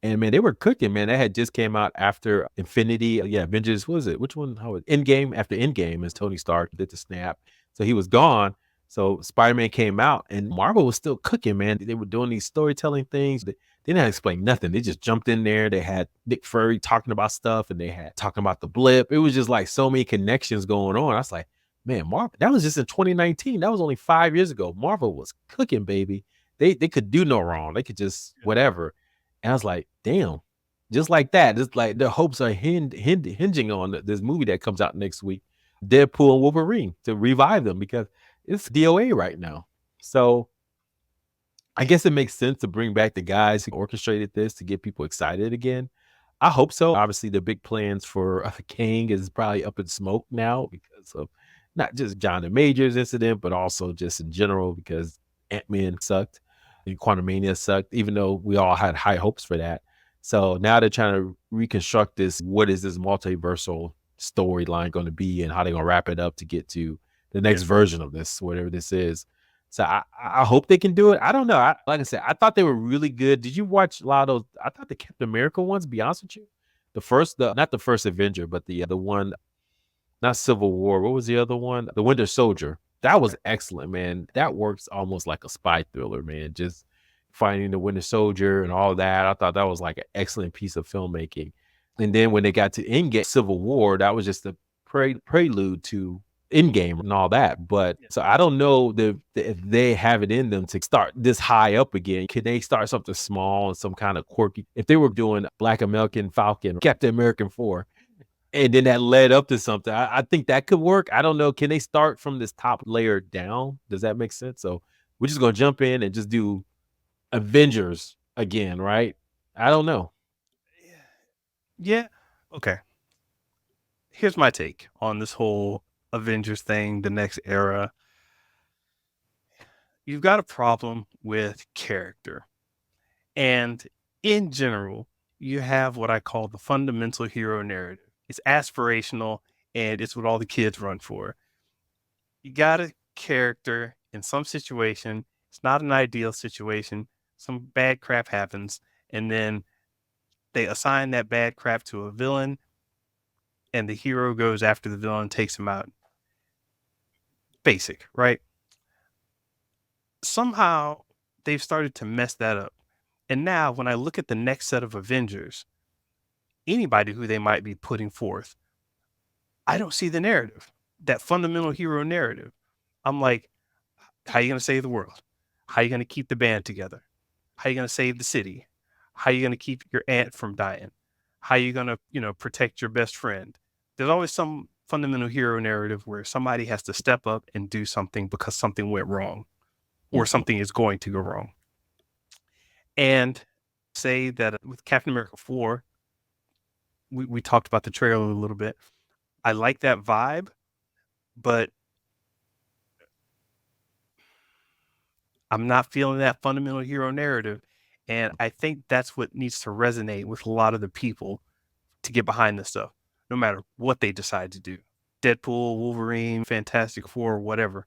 [SPEAKER 1] And man, they were cooking, man. That had just came out after Infinity. Yeah, Avengers, what was it? Which one? Endgame, after Endgame, as Tony Stark did the snap. So he was gone. So Spider-Man came out and Marvel was still cooking, man. They were doing these storytelling things. They didn't explain nothing. They just jumped in there. They had Nick Fury talking about stuff and they had talking about the blip. It was just like so many connections going on. I was like, man, Marvel, that was just in 2019. That was only 5 years ago. Marvel was cooking, baby. They could do no wrong. They could just whatever. And I was like, damn, just like that. It's like their hopes are hinging on this movie that comes out next week, Deadpool and Wolverine, to revive them because it's DOA right now. So I guess it makes sense to bring back the guys who orchestrated this to get people excited again. I hope so. Obviously, the big plans for Kang is probably up in smoke now because of not just Jonathan Majors incident, but also just in general because Ant-Man sucked and Quantumania sucked, even though we all had high hopes for that. So now they're trying to reconstruct this. What is this multiversal storyline going to be and how they're going to wrap it up to get to the next version of this, whatever this is. So I hope they can do it. I don't know. Like I said, I thought they were really good. Did you watch a lot of those? I thought the Captain America ones, be honest with you. Not the first Avenger, but the one, not Civil War. What was the other one? The Winter Soldier. That was excellent, man. That works almost like a spy thriller, man. Just finding the Winter Soldier and all that. I thought that was like an excellent piece of filmmaking. And then when they got to Endgame, Civil War, that was just a prelude to Endgame and all that. But so I don't know if they have it in them to start this high up again. Can they start something small and some kind of quirky? If they were doing Black American Falcon, Captain American 4, and then that led up to something, I think that could work. I don't know. Can they start from this top layer down? Does that make sense? So we're just going to jump in and just do Avengers again, right? I don't know.
[SPEAKER 2] Yeah. Okay. Here's my take on this whole Avengers thing, the next era. You've got a problem with character. And in general, you have what I call the fundamental hero narrative. It's aspirational and it's what all the kids run for. You got a character in some situation, it's not an ideal situation, some bad crap happens, and then they assign that bad crap to a villain, and the hero goes after the villain, takes him out. Basic, right? Somehow they've started to mess that up. And now when I look at the next set of Avengers, anybody who they might be putting forth, I don't see the narrative, that fundamental hero narrative. I'm like, how are you going to save the world? How are you going to keep the band together? How are you going to save the city? How are you going to keep your aunt from dying? How are you going to, protect your best friend? There's always some fundamental hero narrative where somebody has to step up and do something because something went wrong or something is going to go wrong. And say that with Captain America 4, we talked about the trailer a little bit. I like that vibe, but I'm not feeling that fundamental hero narrative. And I think that's what needs to resonate with a lot of the people to get behind this stuff, no matter what they decide to do. Deadpool, Wolverine, Fantastic Four, whatever.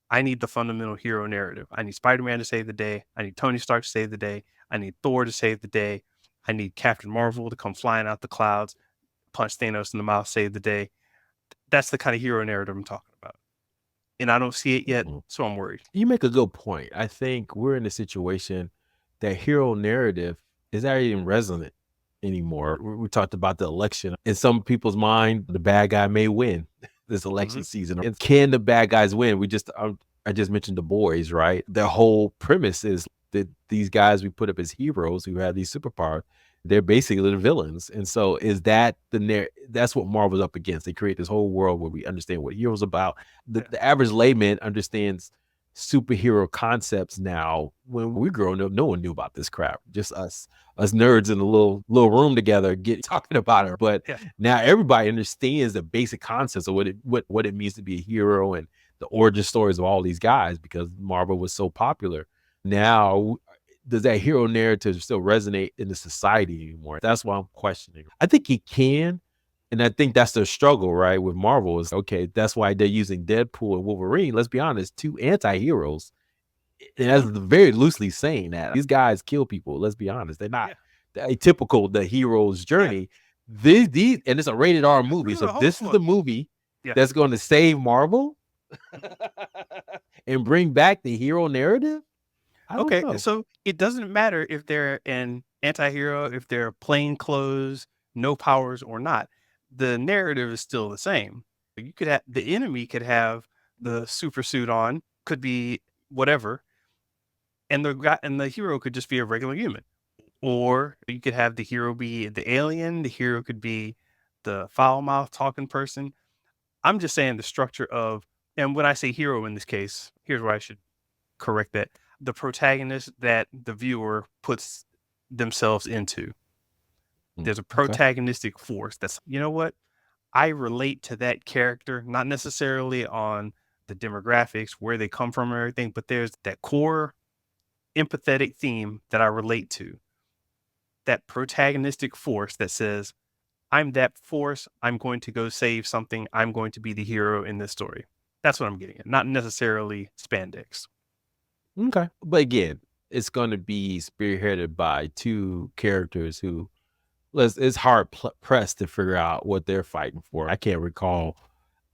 [SPEAKER 2] I need the fundamental hero narrative. I need Spider-Man to save the day. I need Tony Stark to save the day. I need Thor to save the day. I need Captain Marvel to come flying out the clouds, punch Thanos in the mouth, save the day. That's the kind of hero narrative I'm talking about. And I don't see it yet, so I'm worried.
[SPEAKER 1] You make a good point. I think we're in a situation that hero narrative is not even resonant anymore. We talked about the election. In some people's mind, the bad guy may win this election season. And can the bad guys win? I just mentioned The Boys, right? The whole premise is that these guys we put up as heroes who have these superpowers, they're basically the villains. And so is that that's what Marvel's up against. They create this whole world where we understand what heroes about. The average layman understands superhero concepts now. When we growing up, no one knew about this crap. Just us nerds in a little room together talking about it. But now everybody understands the basic concepts of what it means to be a hero and the origin stories of all these guys because Marvel was so popular. Now, does that hero narrative still resonate in the society anymore? That's why I'm questioning. I think he can. And I think that's their struggle, right? With Marvel is okay, that's why they're using Deadpool and Wolverine. Let's be honest, two anti-heroes. And that's very loosely saying that. These guys kill people. Let's be honest. They're not atypical, the hero's journey. These and it's a rated R movie. So this is the movie that's going to save Marvel and bring back the hero narrative. I don't know.
[SPEAKER 2] So it doesn't matter if they're an anti-hero, if they're plain clothes, no powers or not. The narrative is still the same. You could have the enemy could have the super suit on, could be whatever, and the hero could just be a regular human. Or you could have the hero be the alien, the hero could be the foul mouth talking person. I'm just saying the structure of, and when I say hero in this case, here's where I should correct that. The protagonist that the viewer puts themselves into. There's a protagonistic force that's, you know what? I relate to that character, not necessarily on the demographics, where they come from or everything, but there's that core empathetic theme that I relate to. That protagonistic force that says, I'm that force. I'm going to go save something. I'm going to be the hero in this story. That's what I'm getting at. Not necessarily spandex.
[SPEAKER 1] Okay. But again, it's going to be spearheaded by two characters who it's hard pressed to figure out what they're fighting for. I can't recall.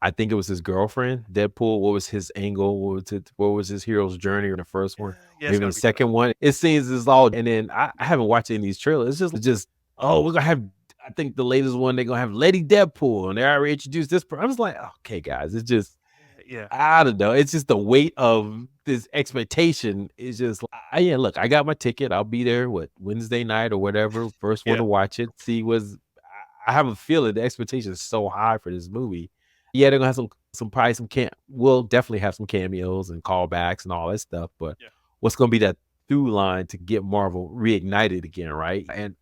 [SPEAKER 1] I think it was his girlfriend, Deadpool. What was his angle? What was his hero's journey in the first one? Maybe in the second one. It seems it's all. And then I haven't watched any of these trailers. It's just we're gonna have. I think the latest one they're gonna have Lady Deadpool, and they already introduced this. I was like, okay, guys, it's just. I don't know. It's just the weight of this expectation is just. Look, I got my ticket. I'll be there. Wednesday night or whatever. First one to watch it. I have a feeling the expectation is so high for this movie. Yeah, they're gonna have we'll definitely have some cameos and callbacks and all that stuff. But what's gonna be that through line to get Marvel reignited again, right? And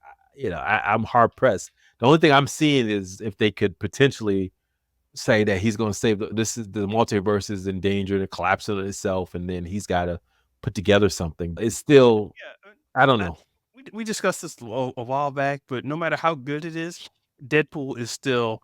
[SPEAKER 1] I'm hard pressed. The only thing I'm seeing is if they could potentially say that he's gonna save the multiverse is in danger to collapse on itself, and then he's got to put together something. It's still, I don't know.
[SPEAKER 2] We discussed this a while back, but no matter how good it is, Deadpool is still.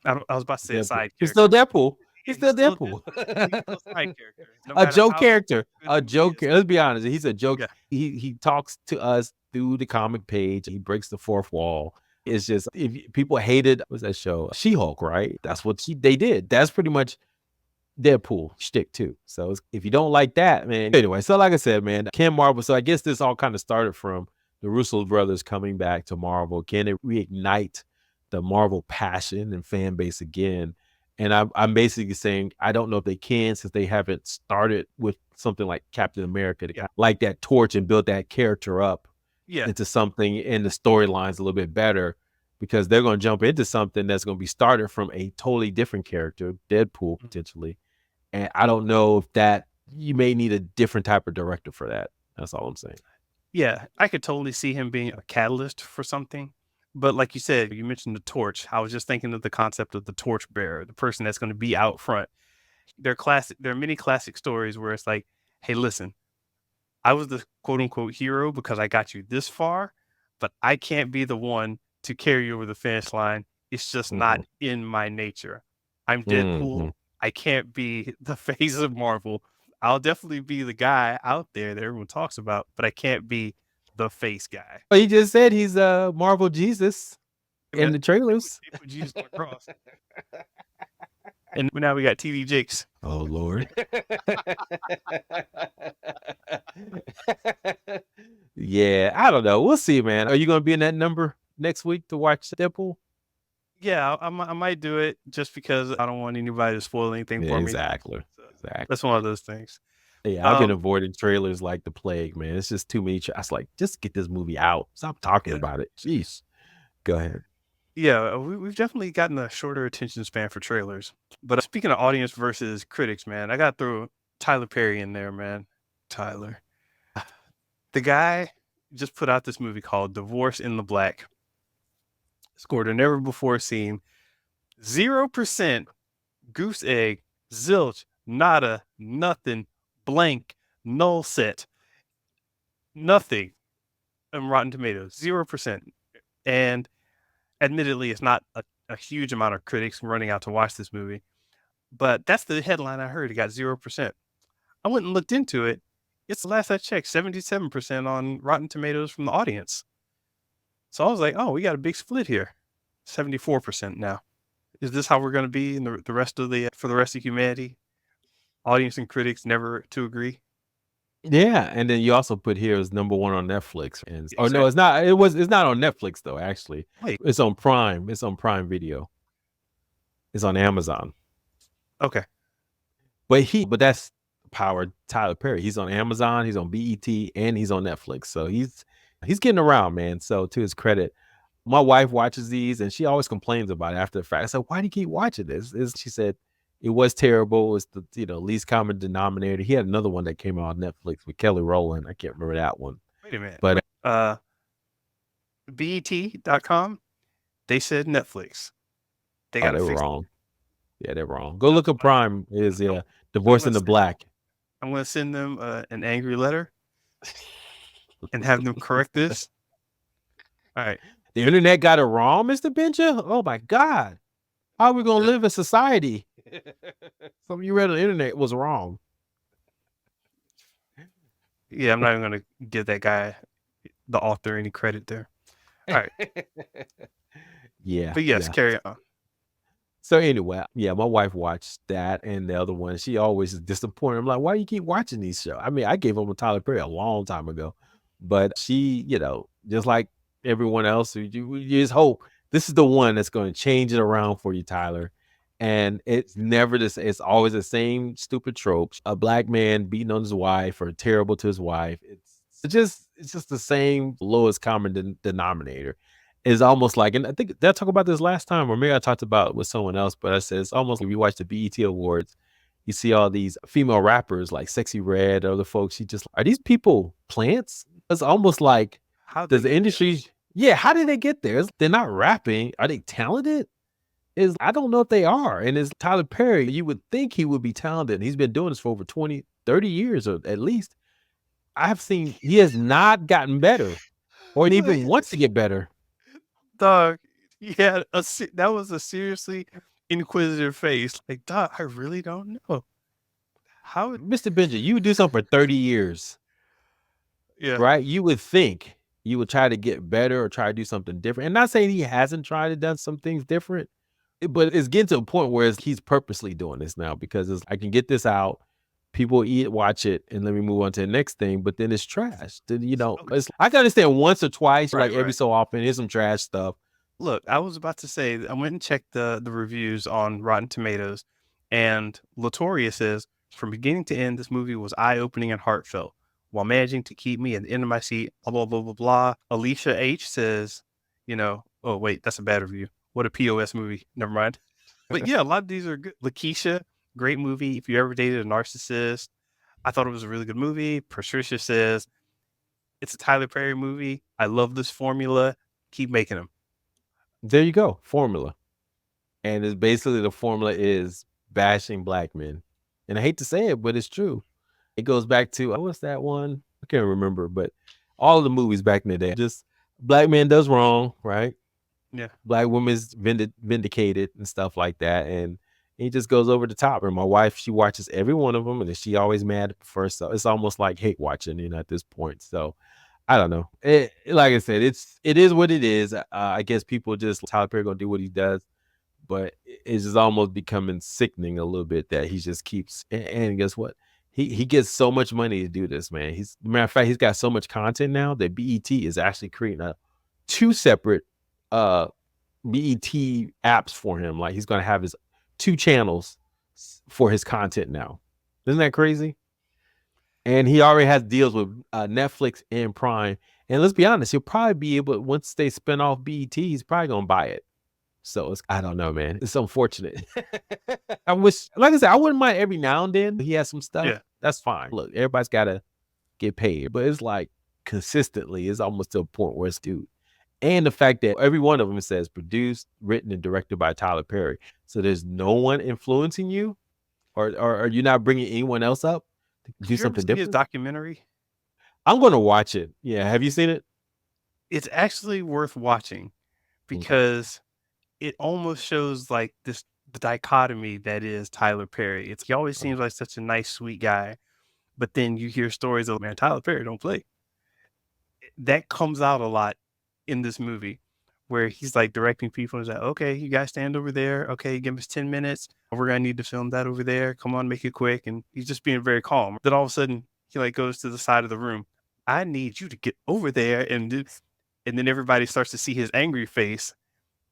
[SPEAKER 2] I was about to say a side character.
[SPEAKER 1] He's still Deadpool. He's still Deadpool.
[SPEAKER 2] He's a side character.
[SPEAKER 1] A joke character. A joke. Let's be honest. He's a joke. He talks to us through the comic page. He breaks the fourth wall. It's just if people hated what's that show? She-Hulk, right? That's what they did. That's pretty much Deadpool shtick too. So if you don't like that, man. Anyway, so like I said, man, can Marvel? So I guess this all kind of started from the Russo brothers coming back to Marvel. Can it reignite the Marvel passion and fan base again? And I'm basically saying I don't know if they can, since they haven't started with something like Captain America to like that torch and build that character up into something in the storylines a little bit better, because they're going to jump into something that's going to be started from a totally different character, Deadpool potentially. And I don't know if that you may need a different type of director for that. That's all I'm saying.
[SPEAKER 2] Yeah, I could totally see him being a catalyst for something. But like you said, you mentioned the torch. I was just thinking of the concept of the torch bearer, the person that's going to be out front. There are many classic stories where it's like, hey, listen, I was the quote unquote hero because I got you this far, but I can't be the one to carry you over the finish line. It's just not in my nature. I'm Deadpool. I can't be the face of Marvel. I'll definitely be the guy out there that everyone talks about, but I can't be the face guy.
[SPEAKER 1] Well, he just said he's a Marvel Jesus in the trailers.
[SPEAKER 2] They put Jesus on the cross. And now we got TD Jakes.
[SPEAKER 1] Oh, Lord. Yeah, I don't know. We'll see, man. Are you going to be in that number next week to watch Deadpool?
[SPEAKER 2] Yeah, I might do it just because I don't want anybody to spoil anything for me.
[SPEAKER 1] Exactly.
[SPEAKER 2] That's one of those things.
[SPEAKER 1] Yeah, I've been avoiding trailers like the plague, man. It's just too many. I was like, just get this movie out. Stop talking about it. Jeez. Go ahead.
[SPEAKER 2] Yeah, we've definitely gotten a shorter attention span for trailers. But speaking of audience versus critics, man, I got to throw Tyler Perry in there, man. Tyler. The guy just put out this movie called Divorce in the Black. Scored a never before seen 0% goose egg, zilch, nada, nothing, blank, null set, nothing on Rotten Tomatoes, 0%. And admittedly, it's not a huge amount of critics running out to watch this movie, but that's the headline I heard. It got 0%. I went and looked into it. It's the last I checked, 77% on Rotten Tomatoes from the audience. So I was like, oh, we got a big split here. 74% now. Is this how we're going to be in the rest of for the rest of humanity? Audience and critics never to agree.
[SPEAKER 1] Yeah, and then you also put here as number 1 on Netflix, and oh no,
[SPEAKER 2] Exactly.
[SPEAKER 1] it's not. It's not on Netflix though. Actually,
[SPEAKER 2] Wait,
[SPEAKER 1] it's on Prime. It's on Prime Video. It's on Amazon.
[SPEAKER 2] okay.
[SPEAKER 1] But that's powered Tyler Perry. He's on Amazon. He's on BET, and he's on Netflix. So he's getting around, man. So to his credit, my wife watches these, and she always complains about it after the fact. I said, "Why do you keep watching this?" She said, "It was terrible. It's the least common denominator." He had another one that came out on Netflix with Kelly Rowland. I can't remember that one.
[SPEAKER 2] Wait a minute.
[SPEAKER 1] But
[SPEAKER 2] BET.com, they said Netflix. They got
[SPEAKER 1] they
[SPEAKER 2] to
[SPEAKER 1] were
[SPEAKER 2] fix it.
[SPEAKER 1] wrong. Yeah, they're wrong. Go look at Prime. Is Divorce in the
[SPEAKER 2] send-
[SPEAKER 1] Black.
[SPEAKER 2] I'm going to send them an angry letter and have them correct this. All right.
[SPEAKER 1] The internet got it wrong, Mr. Benja? Oh my God. How are we gonna live in society? Something you read on the internet was wrong.
[SPEAKER 2] Yeah, I'm not even going to give that guy, the author, any credit there. All right.
[SPEAKER 1] Yeah.
[SPEAKER 2] But yes, carry on.
[SPEAKER 1] So anyway, yeah, my wife watched that and the other one. She always is disappointed. I'm like, why do you keep watching these shows? I mean, I gave up on Tyler Perry a long time ago, but she, just like everyone else, you just hope this is the one that's going to change it around for you, Tyler. And it's never this. It's always the same stupid trope: a black man beating on his wife or terrible to his wife. It's just the same lowest common denominator. Is almost like, and I think did I talk about this last time, or maybe I talked about it with someone else, but I said it's almost like if you watch the BET Awards, you see all these female rappers like Sexy Red, other folks. You just are these people plants? It's almost like does the industry? Yeah, how did they get there? They're not rapping. Are they talented? I don't know if they are. And it's Tyler Perry. You would think he would be talented. He's been doing this for over 20, 30 years, or at least. I've seen he has not gotten better, or even wants to get better.
[SPEAKER 2] Dog, yeah, that was a seriously inquisitive face. Like, dog, I really don't know. How,
[SPEAKER 1] Mr. Benja, you would do something for 30 years.
[SPEAKER 2] Yeah.
[SPEAKER 1] Right? You would think you would try to get better or try to do something different. And not saying he hasn't tried to done some things different, but it's getting to a point where he's purposely doing this now because I can get this out, people watch it, and let me move on to the next thing. But then it's trash. Then I can understand once or twice, like every so often, here's some trash stuff.
[SPEAKER 2] Look, I was about to say, I went and checked the reviews on Rotten Tomatoes, and Latoria says, from beginning to end, this movie was eye-opening and heartfelt, while managing to keep me at the end of my seat, blah, blah, blah, blah. Alicia H says, oh, wait, that's a bad review. What a POS movie. Never mind. But yeah, a lot of these are good. Lakeisha, great movie. If you ever dated a narcissist, I thought it was a really good movie. Patricia says, it's a Tyler Perry movie. I love this formula. Keep making them.
[SPEAKER 1] There you go. Formula. And it's basically the formula is bashing black men. And I hate to say it, but it's true. It goes back to, what's that one? I can't remember, but all of the movies back in the day, just black man does wrong, right?
[SPEAKER 2] Yeah.
[SPEAKER 1] Black women's vindicated and stuff like that. And he just goes over the top. And my wife, she watches every one of them, and she always mad at first. So it's almost like hate watching, at this point. So I don't know. Like I said, it is what it is. I guess people just Tyler Perry gonna do what he does, but it's just almost becoming sickening a little bit that he just keeps. And guess what? He gets so much money to do this, man. Matter of fact, he's got so much content now that BET is actually creating two separate BET apps for him. Like he's gonna have his 2 channels for his content now. Isn't that crazy? And he already has deals with Netflix and Prime. And let's be honest, he'll probably be able, once they spin off BET, he's probably gonna buy it. So I don't know, man. It's unfortunate. I wish, like I said, I wouldn't mind every now and then he has some stuff.
[SPEAKER 2] Yeah.
[SPEAKER 1] That's fine. Look, everybody's got to get paid, but it's like consistently, it's almost to a point where it's, dude, And the fact that every one of them says produced, written, and directed by Tyler Perry. So there's no one influencing you, or are you not bringing anyone else up to do
[SPEAKER 2] Did you ever
[SPEAKER 1] something
[SPEAKER 2] see his
[SPEAKER 1] different?
[SPEAKER 2] documentary?
[SPEAKER 1] I'm going to watch it. Yeah. Have you seen it?
[SPEAKER 2] It's actually worth watching
[SPEAKER 1] Okay.
[SPEAKER 2] because it almost shows like the dichotomy that is Tyler Perry. He always
[SPEAKER 1] Oh,
[SPEAKER 2] seems like such a nice, sweet guy, but then you hear stories of, man, Tyler Perry don't play. That comes out a lot in this movie where he's like directing people. He's like, okay, you guys stand over there. Okay, give us 10 minutes. We're going to need to film that over there. Come on, make it quick. And he's just being very calm. Then all of a sudden, he like goes to the side of the room. I need you to get over there. And then everybody starts to see his angry face.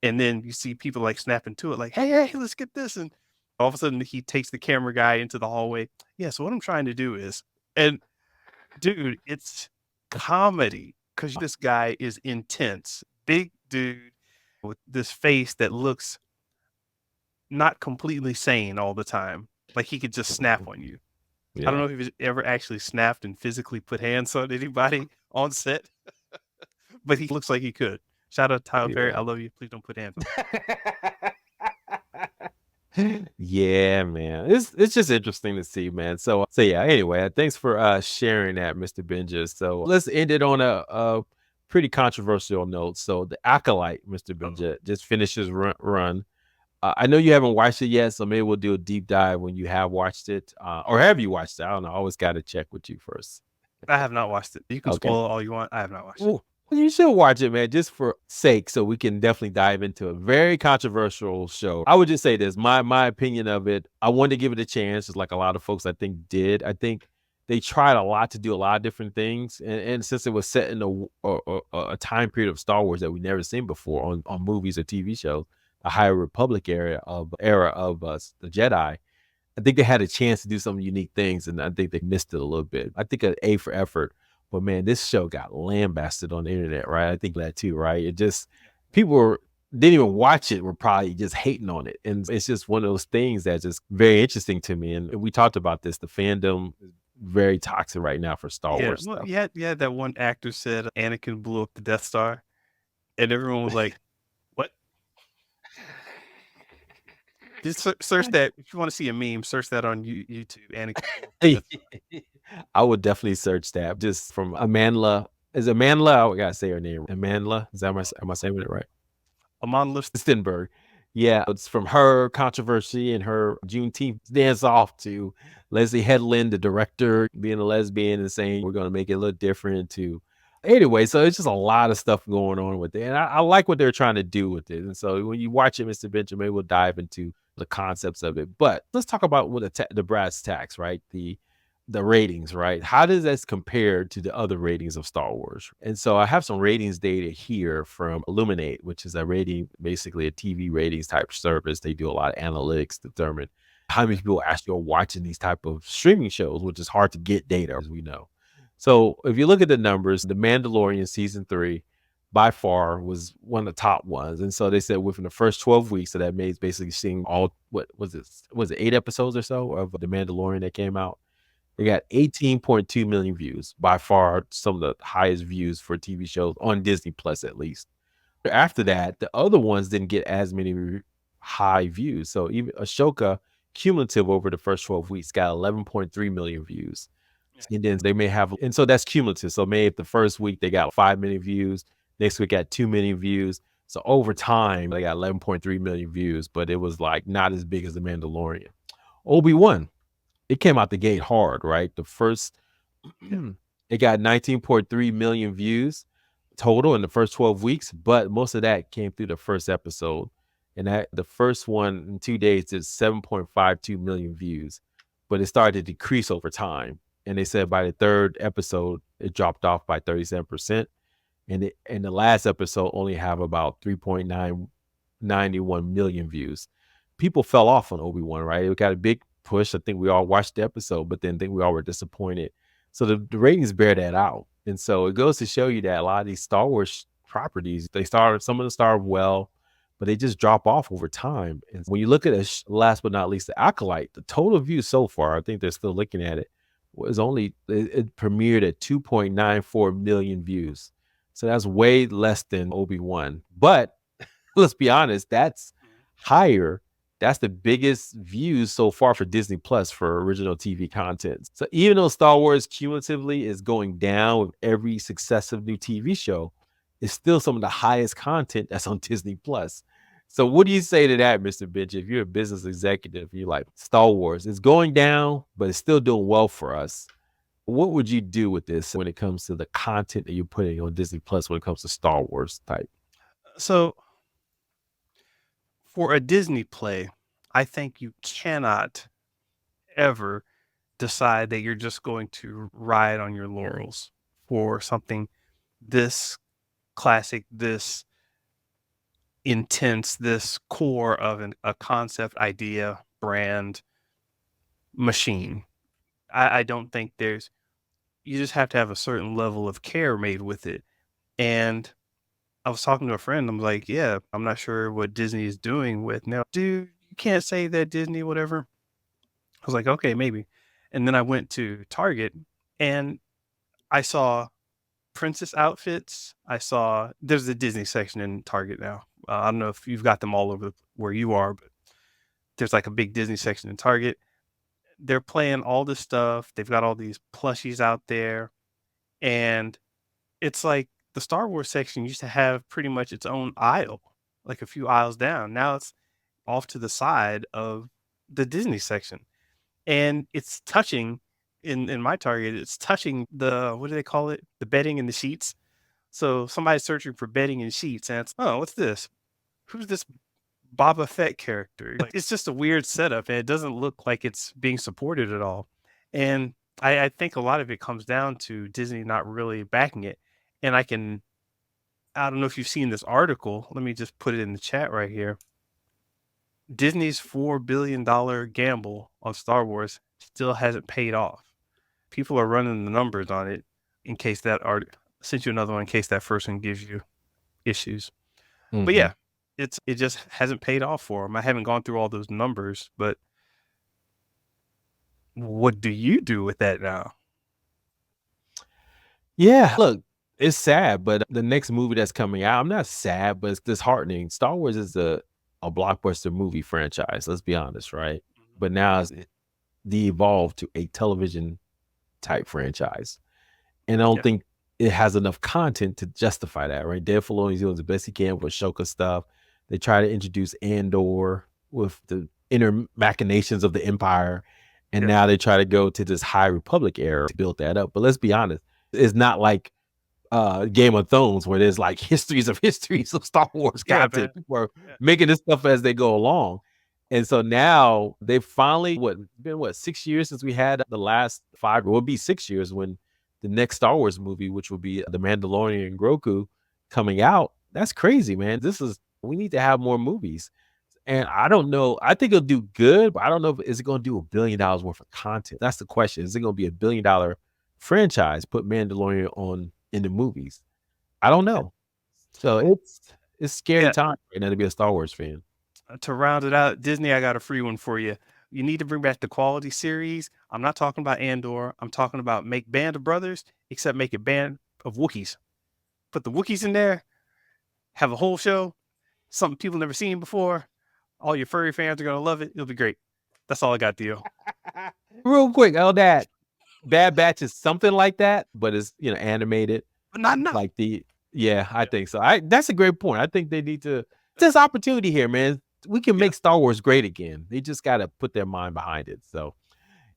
[SPEAKER 2] And then you see people like snapping to it, like, hey, let's get this. And all of a sudden, he takes the camera guy into the hallway. Yeah, so what I'm trying to do is, and dude, it's comedy because this guy is intense, big dude with this face that looks not completely sane all the time. Like he could just snap on you. I don't
[SPEAKER 1] yeah.
[SPEAKER 2] know if he's ever actually snapped and physically put hands on anybody on set, but he looks like he could. Shout out to Tyler Perry.
[SPEAKER 1] Yeah.
[SPEAKER 2] I love you. Please don't put hands on
[SPEAKER 1] Yeah, man. It's just interesting to see, man. So yeah, anyway, thanks for sharing that, Mr. Benja. So let's end it on a pretty controversial note. So the Acolyte, Mr.
[SPEAKER 2] me. Uh-oh.
[SPEAKER 1] Benja, just finished his run. I know you haven't watched it yet, so maybe we'll do a deep dive when you have watched it. Or have you watched it? I don't know. I always got to check with you first.
[SPEAKER 2] I have not watched it. You can
[SPEAKER 1] Okay.
[SPEAKER 2] spoil all you want. I have not watched it.
[SPEAKER 1] Well, you should watch it, man, just for sake, so we can definitely dive into a very controversial show. I would just say this: my opinion of it. I wanted to give it a chance, just like a lot of folks I think did. I think they tried a lot to do a lot of different things, and since it was set in a time period of Star Wars that we never seen before on movies or TV shows, the High Republic era of the Jedi. I think they had a chance to do some unique things, and I think they missed it a little bit. I think an A for effort, but man, this show got lambasted on the internet, right? I think that too, right? It just didn't even watch it, were probably just hating on it, and it's just one of those things that's just very interesting to me. And we talked about this. The fandom is very toxic right now for Star
[SPEAKER 2] Yeah,
[SPEAKER 1] Wars
[SPEAKER 2] well,
[SPEAKER 1] stuff.
[SPEAKER 2] yeah, that one actor said Anakin blew up the Death Star, and everyone was like, "What?" Just search that if you want to see a meme. Search that on YouTube. Anakin blew up the Death Star.
[SPEAKER 1] I would definitely search that just from Amandla. Is Amandla? I gotta say her name. Amandla. Is that am I saying it right?
[SPEAKER 2] A monolith.
[SPEAKER 1] Stenberg. Yeah, it's from her controversy and her Juneteenth dance off to Leslie Headland, the director, being a lesbian and saying we're going to make it look different. To anyway, so it's just a lot of stuff going on with it, and I like what they're trying to do with it. And so when you watch it, Mr. Benjamin, we'll dive into the concepts of it. But let's talk about what the brass tacks, right? The ratings, right? How does that compare to the other ratings of Star Wars? And so I have some ratings data here from Illuminate, which is a rating, basically a TV ratings type service. They do a lot of analytics to determine how many people actually are watching these type of streaming shows, which is hard to get data, as we know. So if you look at the numbers, The Mandalorian season 3 by far was one of the top ones. And so they said within the first 12 weeks, so that means basically seeing all, what was it? Was it 8 episodes or so of The Mandalorian that came out? They got 18.2 million views, by far some of the highest views for TV shows on Disney Plus, at least. After that, the other ones didn't get as many high views. So even Ashoka, cumulative over the first 12 weeks, got 11.3 million views. And then they may have, and so that's cumulative. So maybe the first week they got 5 million views, next week got 2 million views. So over time, they got 11.3 million views, but it was like not as big as The Mandalorian. Obi-Wan, it came out the gate hard, right? The first, it got 19.3 million views total in the first 12 weeks, but most of that came through the first episode. And that the first one in 2 days did 7.52 million views, but it started to decrease over time. And they said by the third episode, it dropped off by 37%. And the last episode only have about 3.991 million views. People fell off on Obi-Wan, right? It got a big push. I think we all watched the episode, but then I think we all were disappointed. So the ratings bear that out. And so it goes to show you that a lot of these Star Wars properties, some of them started well, but they just drop off over time. And when you look at it, last but not least, the Acolyte, the total views so far, I think they're still looking at it, was only, it premiered at 2.94 million views. So that's way less than Obi-Wan. But let's be honest, that's higher. That's the biggest views so far for Disney Plus for original TV content. So even though Star Wars cumulatively is going down with every successive new TV show, it's still some of the highest content that's on Disney Plus. So what do you say to that, Mr. Benja? If you're a business executive, you're like, Star Wars, it's going down, but it's still doing well for us. What would you do with this when it comes to the content that you're putting on Disney Plus when it comes to Star Wars type?
[SPEAKER 2] So for a Disney play, I think you cannot ever decide that you're just going to ride on your laurels for something this classic, this intense, this core of a concept, idea, brand, machine. I don't think you just have to have a certain level of care made with it. And I was talking to a friend. I'm like, yeah, I'm not sure what Disney is doing with now. Dude, you can't say that Disney, whatever. I was like, okay, maybe. And then I went to Target and I saw princess outfits. There's the Disney section in Target now. I don't know if you've got them all over where you are, but there's like a big Disney section in Target. They're playing all this stuff. They've got all these plushies out there. And it's like the Star Wars section used to have pretty much its own aisle, like a few aisles down. Now it's off to the side of the Disney section. And it's touching in my Target, it's touching the what do they call it? The bedding and the sheets. So somebody's searching for bedding and sheets, and it's what's this? Who's this Boba Fett character? Like, it's just a weird setup, and it doesn't look like it's being supported at all. And I think a lot of it comes down to Disney not really backing it. And I don't know if you've seen this article. Let me just put it in the chat right here. Disney's $4 billion gamble on Star Wars still hasn't paid off. People are running the numbers on it in case that art sent you another one in case that first one gives you issues. But yeah, it just hasn't paid off for them. I haven't gone through all those numbers, but what do you do with that now?
[SPEAKER 1] Yeah, look, it's sad, but the next movie that's coming out, I'm not sad, but it's disheartening. Star Wars is a blockbuster movie franchise, let's be honest, right? But now it's de-evolved to a television type franchise. And I don't think it has enough content to justify that, right? Dave Filoni's doing the best he can with Ashoka stuff. They try to introduce Andor with the inner machinations of the Empire. And now they try to go to this High Republic era to build that up. But let's be honest, it's not like Game of Thrones where there's like histories of Star Wars content. People are making this stuff as they go along. And so now they finally, been 6 years since we had the last 5, it will be 6 years when the next Star Wars movie, which will be The Mandalorian and Grogu coming out. That's crazy, man. We need to have more movies. And I don't know. I think it'll do good, but I don't know is it going to do $1 billion worth of content? That's the question. Is it going to be $1 billion franchise? Put Mandalorian on in the movies? I don't know. So it's scary time right now to be a Star Wars fan.
[SPEAKER 2] To round it out, Disney, I got a free one for you. You need to bring back the quality series. I'm not talking about Andor. I'm talking about make Band of Brothers, except make a band of Wookiees. Put the Wookiees in there. Have a whole show. Something people never seen before. All your furry fans are gonna love it. It'll be great. That's all I got, Theo.
[SPEAKER 1] Real quick, that Bad Batch is something like that, but it's animated.
[SPEAKER 2] But not enough.
[SPEAKER 1] Like I think so. That's a great point. I think they need to. There's opportunity here, man. We can make Star Wars great again. They just got to put their mind behind it. So,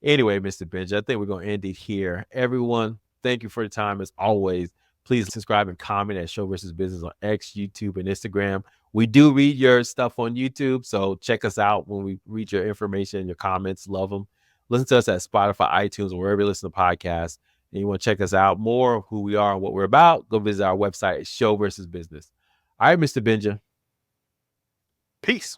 [SPEAKER 1] anyway, Mr. Benja, I think we're going to end it here. Everyone, thank you for the time as always. Please subscribe and comment at Show versus Business on X, YouTube, and Instagram. We do read your stuff on YouTube, so check us out when we read your information, your comments. Love them. Listen to us at Spotify, iTunes, or wherever you listen to podcasts. And you want to check us out more of who we are and what we're about, go visit our website at Show versus Business. All right, Mr. Benja.
[SPEAKER 2] Peace.